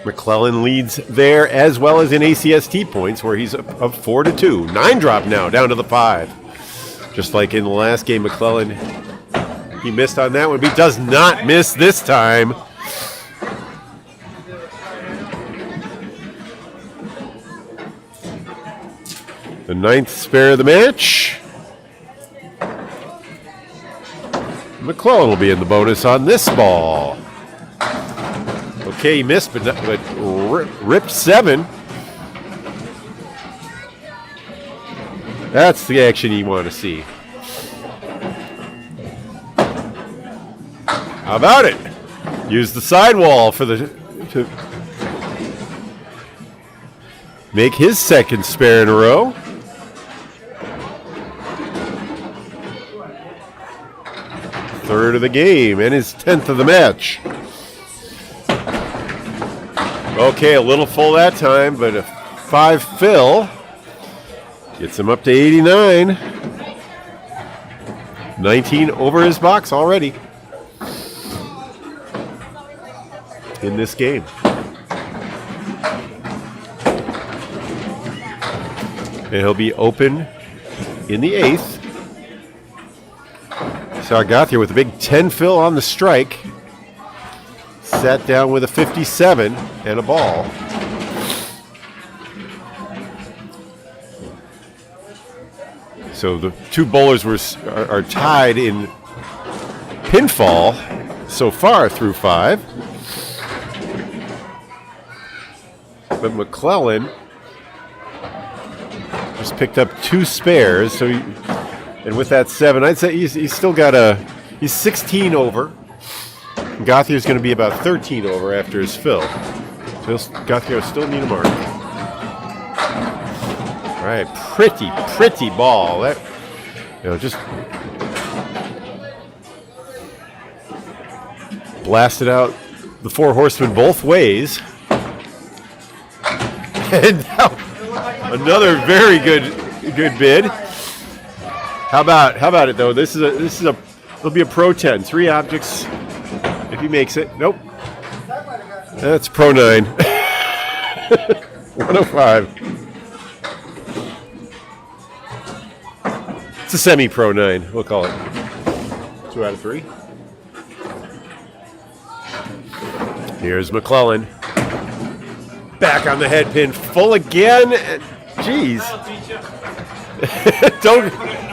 MacLellan leads there as well as in ACST points, where he's up 4-2. 9 drop now, down to the 5. Just like in the last game, MacLellan, he missed on that one, but he does not miss this time. The 9th spare of the match. MacLellan will be in the bonus on this ball. Okay, he missed, but ripped 7. That's the action you want to see. How about it? Use the sidewall to make his 2nd spare in a row. Third of the game and his 10th of the match. Okay, a little full that time, but a 5 fill gets him up to 89. 19 over his box already in this game. And he'll be open in the 8th. Saw Gauthier with a big 10 fill on the strike. Sat down with a 57 and a ball. So the two bowlers are tied in pinfall so far through 5. But MacLellan just picked up 2 spares, so and with that 7, I'd say he's still got he's 16 over. Gauthier's going to be about 13 over after his fill. So Gauthier still need a mark. All right, pretty ball. That, just blasted out the 4 horsemen both ways. And now another very good bid. How about it though? It'll be a pro 10. 3 objects if he makes it. Nope. That's pro 9. 105. It's a semi-pro 9. We'll call it. 2 out of 3. Here's MacLellan. Back on the head pin, full again. Jeez.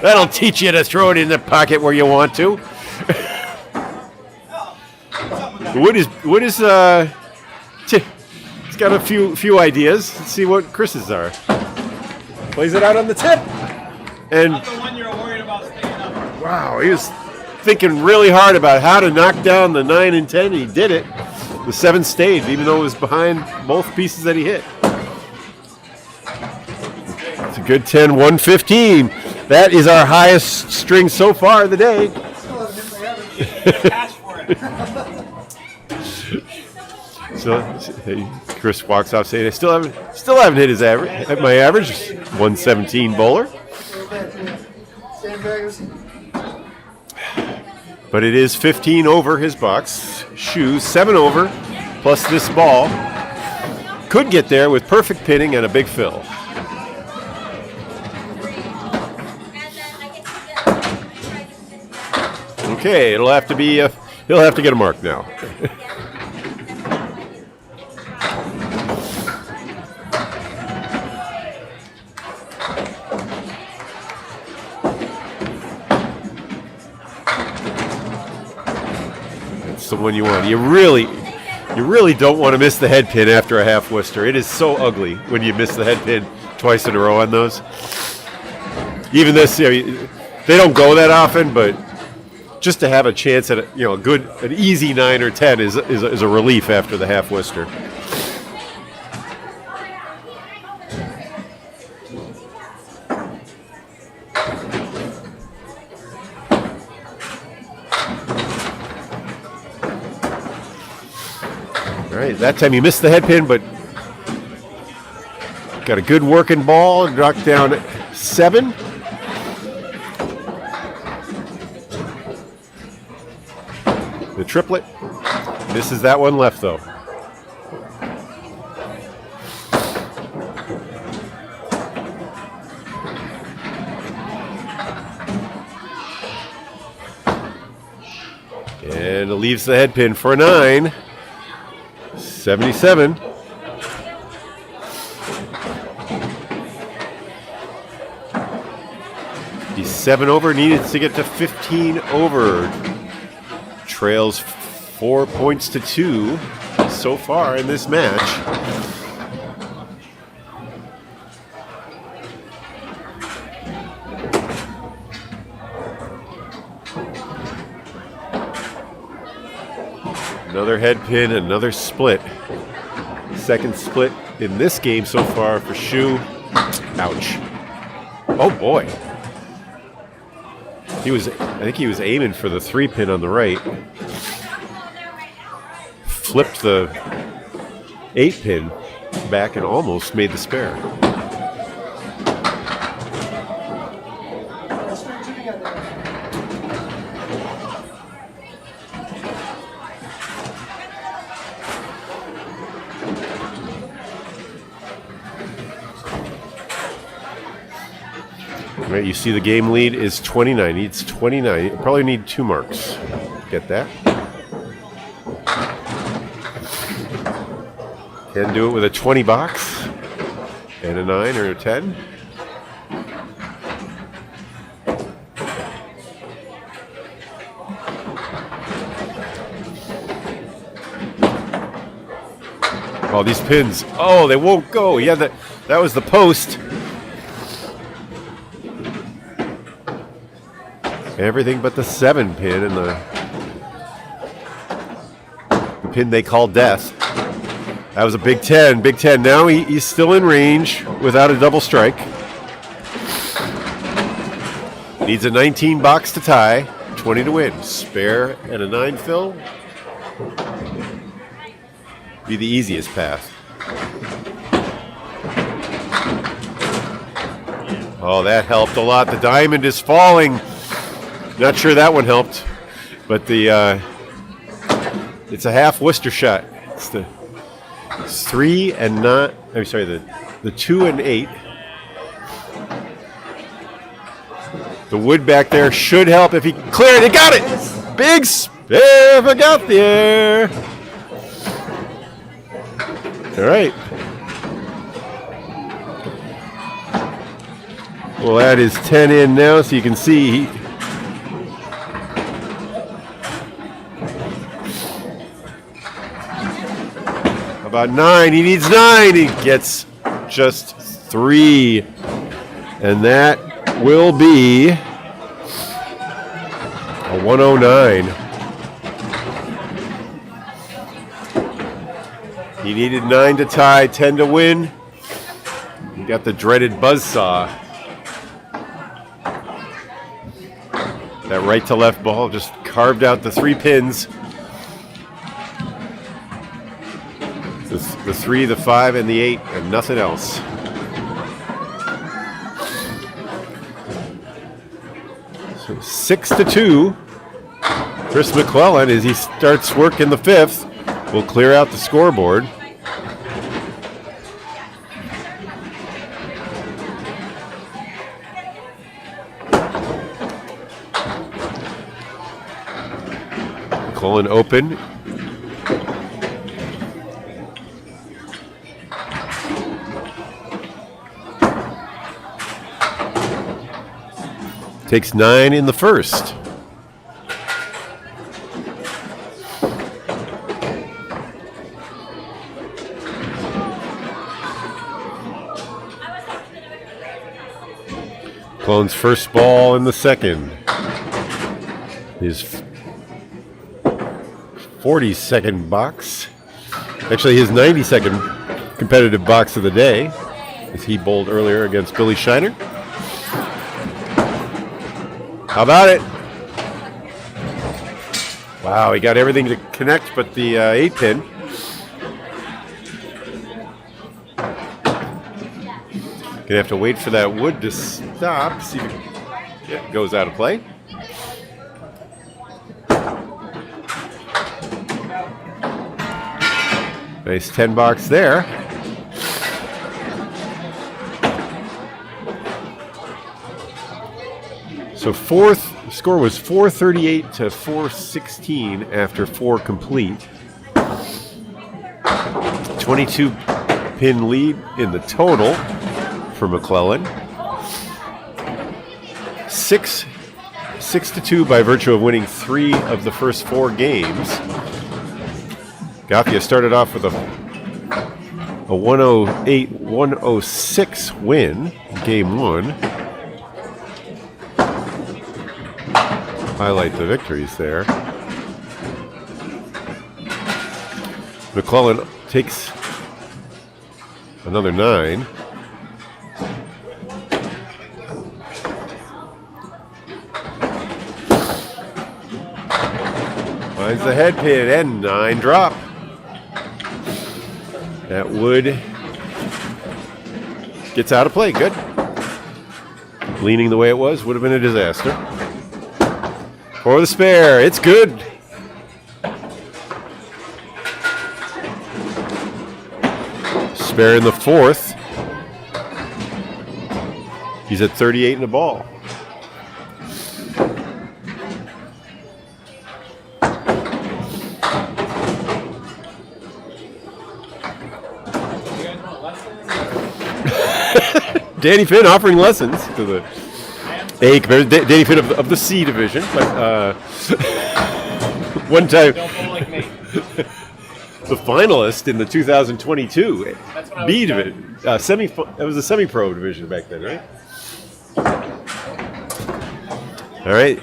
That'll teach you to throw it in the pocket where you want to. Wood is he's got a few ideas. Let's see what Chris's are. Plays it out on the tip. And Not the one you're worried about staying up. wow, he was thinking really hard about how to knock down the 9 and 10. He did it. The 7 stayed, even though it was behind both pieces that he hit. It's a good 10, 115. That is our highest string so far of the day. Cash for it. So Chris walks off saying, "I still haven't hit his average. At my average, 117 bowler." But it is 15 over his box. Shoes 7 over, plus this ball could get there with perfect pitting and a big fill. Okay, he'll have to get a mark now. the one you want. You really don't want to miss the head pin after a half Worcester. It is so ugly when you miss the head pin twice in a row on those. Even this, they don't go that often, but just to have a chance at an easy 9 or 10 is a relief after the half Worcester. All right, that time you missed the head pin, but got a good working ball and knocked down 7. The triplet. This is that one left, though. And it leaves the head pin for a 9. 77. He's 7 over, needed to get to 15 over. Trails 4 points to 2 so far in this match. Another head pin, another split. Second split in this game so far for Shoe. Ouch. Oh boy. I think he was aiming for the 3 pin on the right. Flipped the 8 pin back and almost made the spare. Right, you see the game lead is 29. Needs 29. You probably need 2 marks. Get that? Can do it with a 20 box and a 9 or a 10. Oh, these pins. Oh, they won't go. Yeah, that was the post. Everything but the 7 pin and the pin they call death. That was a big 10. Big 10. Now he's still in range without a double strike. Needs a 19 box to tie. 20 to win. Spare and a 9 fill. Be the easiest path. Oh, that helped a lot. The diamond is falling. Not sure that one helped, but it's a half Worcester shot. It's the 3 and not. I'm sorry, the 2 and 8. The wood back there should help if he cleared it. Got it. Big spare for Gauthier. All right. Well, that is 10 in now, so you can see. About 9. He needs 9. He gets just 3. And that will be a 109. He needed 9 to tie, 10 to win. He got the dreaded buzzsaw. That right to left ball just carved out the 3 pins. The 3, the 5, and the 8, and nothing else. So 6 to 2. Chris MacLellan, as he starts work in the 5th, will clear out the scoreboard. MacLellan open. Takes 9 in the first. MacLellan's first ball in the second. His 42nd box. Actually, his 92nd competitive box of the day, as he bowled earlier against Billy Shiner. How about it? Wow, he got everything to connect but the 8-pin. Gonna have to wait for that wood to stop. See if it goes out of play. Nice 10 box there. So score was 438 to 416 after 4 complete. 22 pin lead in the total for MacLellan. 6-2 by virtue of winning 3 of the first 4 games. Gauthier started off with a 108-106 win in game 1. Highlight the victories there. MacLellan takes another 9. Finds the head pin and 9 drop. That wood gets out of play. Good. Leaning the way it was would have been a disaster. For the spare, it's good. Spare in the 4th. He's at 38 in the ball. Danny Finn offering lessons to the A. Danny Finn of the C division, but one time the finalist in the 2022 B division, it was a semi-pro division back then, right? All right,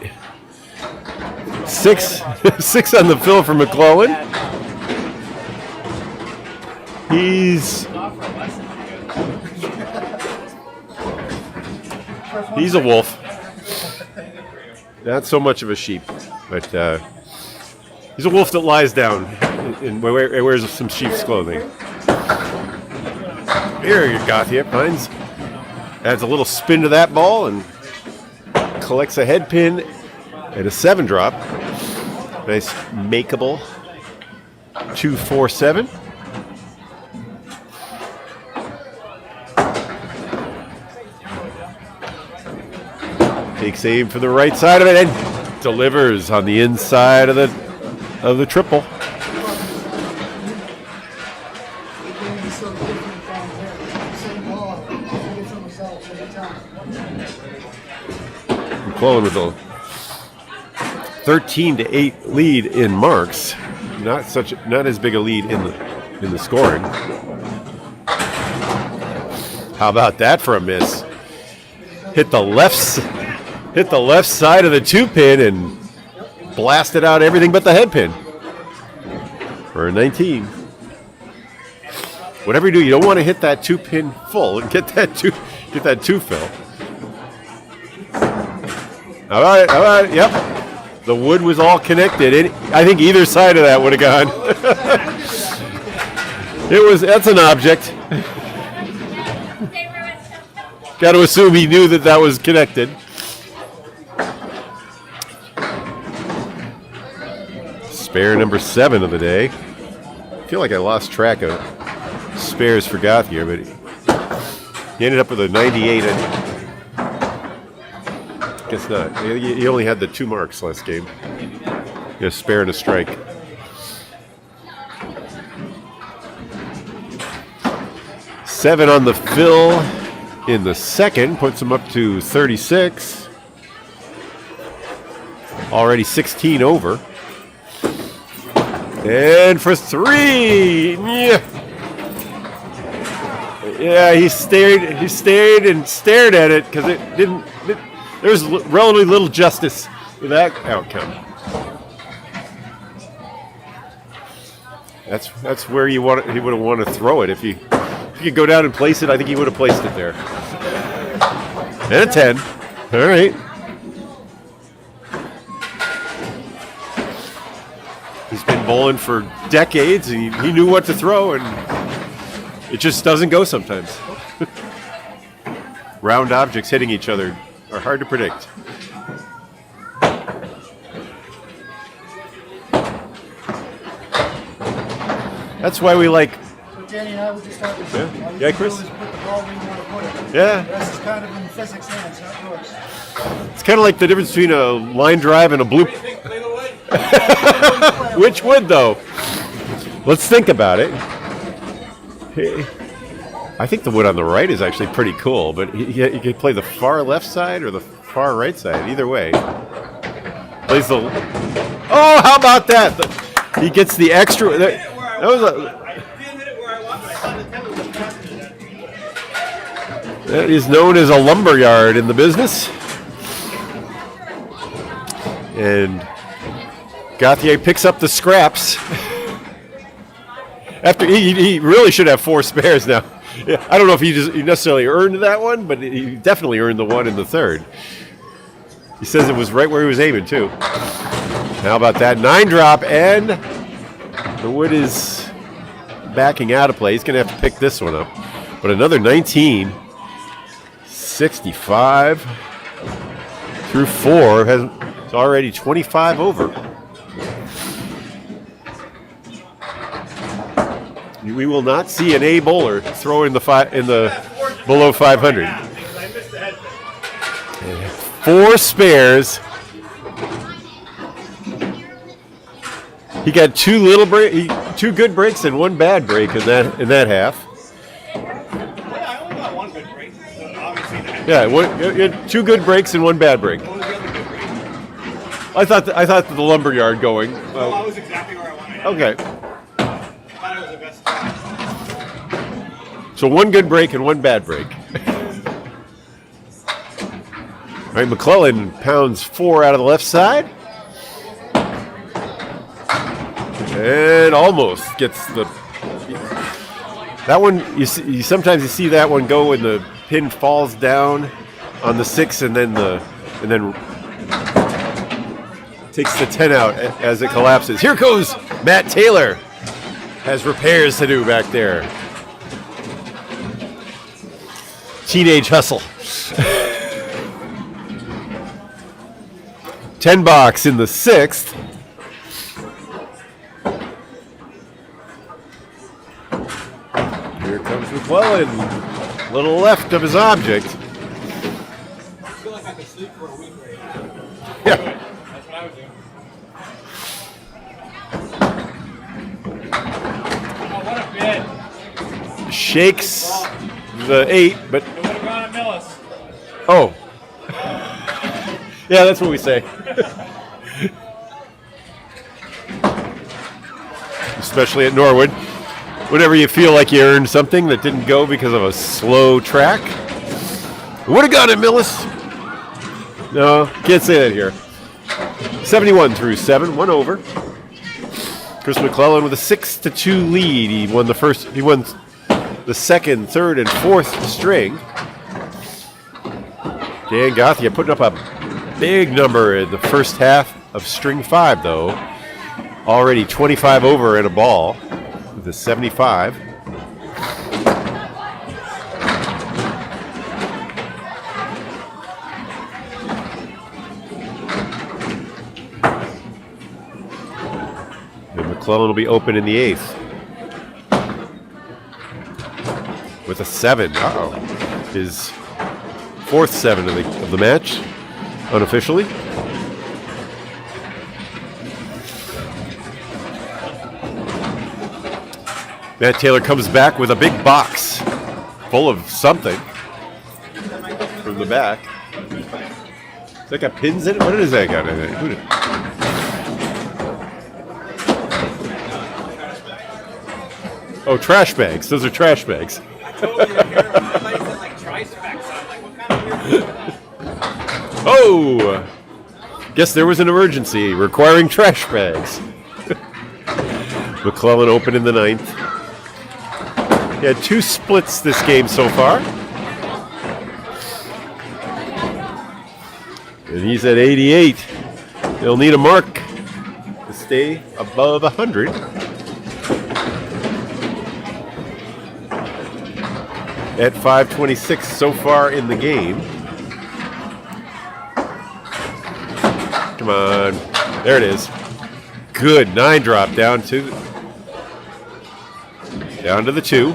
6 on the fill for MacLellan. He's a wolf. Not so much of a sheep, but he's a wolf that lies down and wears some sheep's clothing. Here you Gauthier finds, adds a little spin to that ball and collects a head pin and a 7 drop. Nice makeable 2-4-7. Takes aim for the right side of it and delivers on the inside of the triple. MacLellan with a 13-8 lead in marks. Not as big a lead in the scoring. How about that for a miss? Hit the left side of the 2-pin and blasted out everything but the head pin for a 19. Whatever you do, you don't want to hit that 2-pin full and get that 2 fill. All right, yep. The wood was all connected. I think either side of that would have gone. That's an object. Got to assume he knew that was connected. Spare number 7 of the day. I feel like I lost track of spares for Gauthier, but he ended up with a 98. I guess not. He only had the 2 marks last game. He had a spare and a strike. Seven on the fill in the second puts him up to 36. Already 16 over. And for 3. Yeah, he stared and stared at it because it There's relatively little justice with that outcome. That's where he would have wanted to throw it. If he could go down and place it, I think he would have placed it there. And a 10. All right. He's been bowling for decades, and he knew what to throw, and it just doesn't go sometimes. Round objects hitting each other are hard to predict. That's why we like. So Danny and I were just talking. Yeah, Chris? Put the ball where you want to put it. Yeah. The rest is kind of in physics hands, not yours. It's kind of like the difference between a line drive and a blue. Which would, though? Let's think about it. I think the wood on the right is actually pretty cool, but you can play the far left side or the far right side. Either way. Plays the. Oh, how about that? He gets the extra. That was that is known as a lumberyard in the business. And Gauthier picks up the scraps. After he really should have 4 spares now. Yeah, I don't know if he necessarily earned that one, but he definitely earned the one in the third. He says it was right where he was aiming, too. How about that? 9-drop, and the wood is backing out of play. He's going to have to pick this one up. But another 19, 65 through 4. It's already 25 over. We will not see an A bowler throw in the below 500. 4 spares. He got 2 good breaks and 1 bad break in that half. I only got 1 good break. So obviously that. Yeah, you had 2 good breaks and 1 bad break. What was the other good break? I thought the lumberyard going. Well, that was exactly where I wanted. Okay. I thought it was the best spot. So 1 good break and 1 bad break. All right, MacLellan pounds 4 out of the left side. And almost gets that one. Sometimes you see that one go when the pin falls down on the 6, and then takes the 10 out as it collapses. Here goes Matt Taylor. Has repairs to do back there. Teenage hustle. 10 box in the 6th. Here comes MacLellan. Little left of his object. I feel like I could sleep for a week right now. Yeah. That's what I would do. Oh, what a bid. Shakes the 8, but. It would have gone at Millis. Oh. Yeah, that's what we say. Especially at Norwood. Whenever you feel like you earned something that didn't go because of a slow track. Would have gone at Millis. No, can't say that here. 71 through 7, 1 over. Chris MacLellan with a 6-2 lead. He won the 2nd, 3rd, and 4th string. Dan Gauthier putting up a big number in the first half of string 5, though. Already 25 over in a ball with a 75. And MacLellan will be open in the 8th. With a 7. Uh-oh. His 4th 7 of the match, unofficially. Matt Taylor comes back with a big box full of something from the back. Is that got pins in it? What is that got in it? Oh, trash bags. Those are trash bags. I told you, I thought you said like tri-specs. I'm like, what kind of weird Oh! Guess there was an emergency requiring trash bags. MacLellan open in the 9th. He had 2 splits this game so far. And he's at 88. He'll need a mark to stay above 100. At 526 so far in the game. Come on. There it is. Good. 9 drop down to the 2.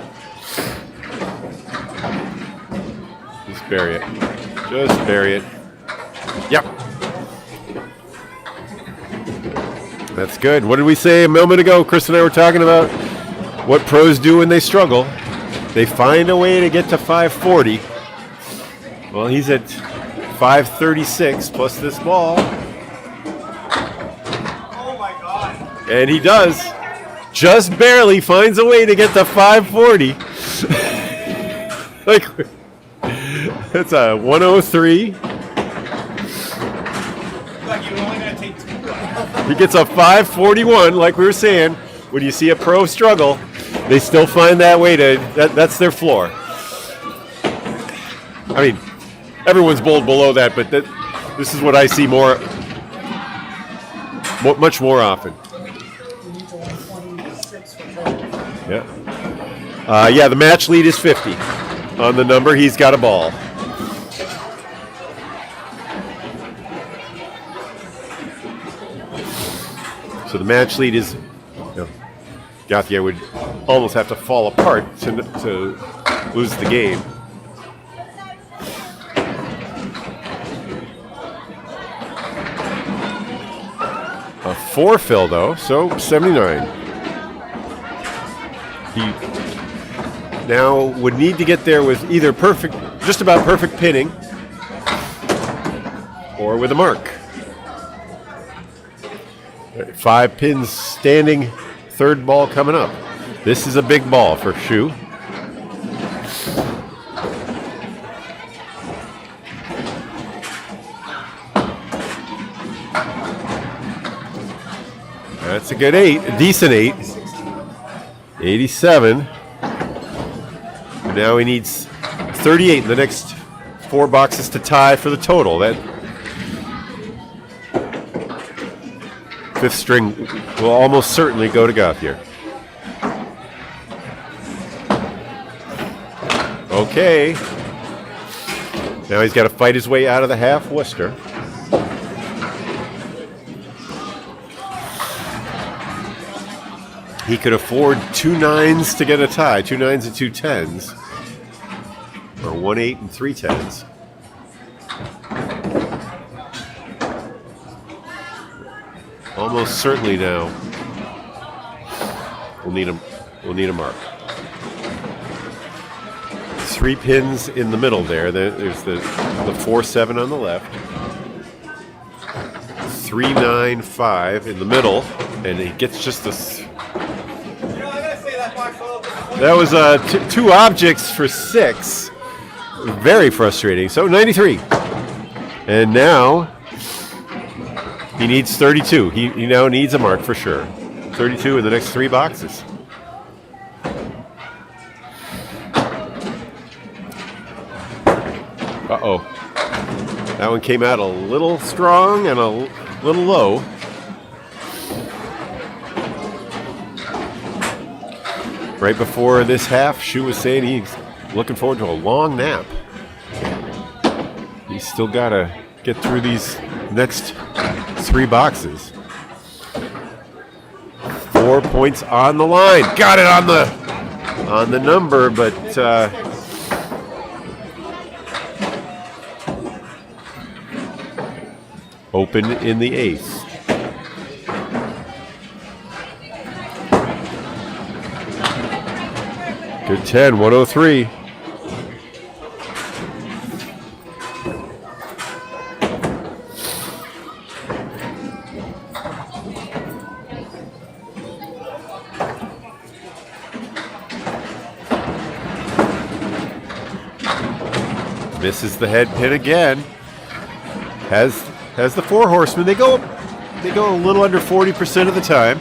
Just bury it. Just bury it. Yep. That's good. What did we say a moment ago? Chris and I were talking about what pros do when they struggle. They find a way to get to 540. Well, he's at 536 plus this ball. Oh my God. And he does. Just barely finds a way to get to 540. Like, that's a 103. Like you're only going to take 2. He gets a 541, like we were saying. When you see a pro struggle, they still find that way to, that's their floor. I mean, everyone's bowled below that, but this is what I see much more often. Yeah. Yeah, the match lead is 50. On the number, he's got a ball. So the match lead is, Gauthier would almost have to fall apart to lose the game. A 4 fill though, so 79. He now would need to get there with either just about perfect pinning, or with a mark. 5 pins standing, 3rd ball coming up. This is a big ball for Shoe. That's a good 8, a decent 8. 87. Now he needs 38 in the next 4 boxes to tie for the total. That 5th string will almost certainly go to Gauthier. Okay. Now he's got to fight his way out of the half Worcester. He could afford 2 9s to get a tie, 2 9s and 2 10s, or 1 8 and 3 10s. Almost certainly now. We'll need a mark. 3 pins in the middle there. There's the 4-7 on the left. 3-9-5 in the middle, and he gets just this. That was 2 objects for 6. Very frustrating. So 93. And now he needs 32. He now needs a mark for sure. 32 in the next 3 boxes. Uh-oh. That one came out a little strong and a little low. Right before this half, Shu was saying he's looking forward to a long nap. He's still got to get through these next 3 boxes. 4 points on the line. Got it on the number, but open in the 8th. Good 10, 103. Misses the head pin again. has the 4 horsemen. They go a little under 40% of the time.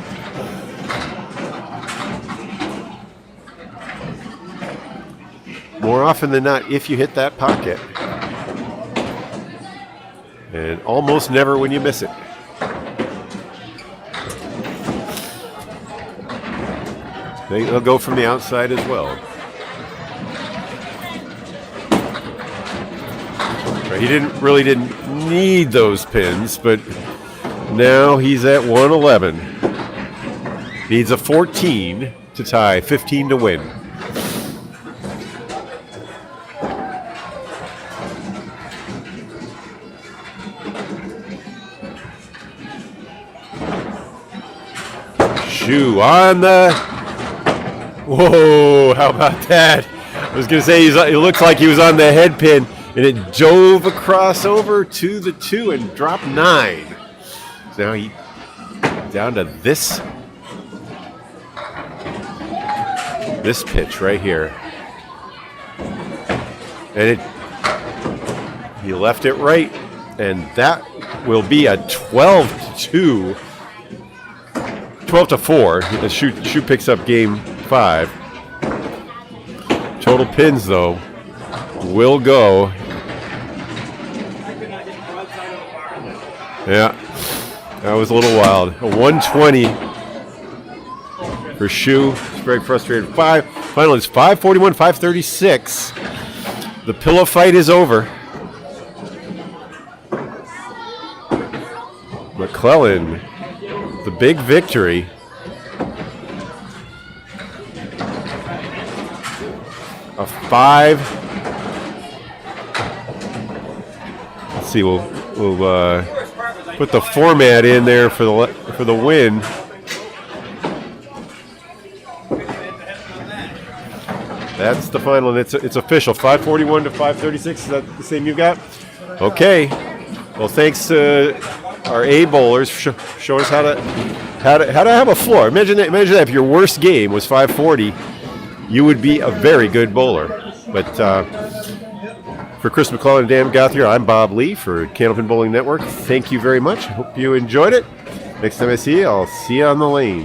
More often than not, if you hit that pocket, and almost never when you miss it. They'll go from the outside as well. He really didn't need those pins, but now he's at 111. Needs a 14 to tie, 15 to win. Shoe on the... Whoa, how about that? I was going to say it looks like he was on the head pin, and it dove across over to the 2 and dropped 9. So now he down to this pitch right here. And he left it right, and that will be a 12-2. 12-4. The shoe picks up game 5. Total pins, though, will go. Yeah, that was a little wild. A 120 for Shoe. He's very frustrated. Final is 541, 536. The pillow fight is over. MacLellan, the big victory. A 5. Let's see. We'll put the format in there for the win. That's the final, and it's official. 541 to 536. Is that the same you got? Okay. Well, thanks to our A bowlers for showing us how to have a floor. Imagine that if your worst game was 540, you would be a very good bowler. But for Chris MacLellan and Dan Gauthier, I'm Bob Lee for Candlepin Bowling Network. Thank you very much. Hope you enjoyed it. Next time I see you, I'll see you on the lane.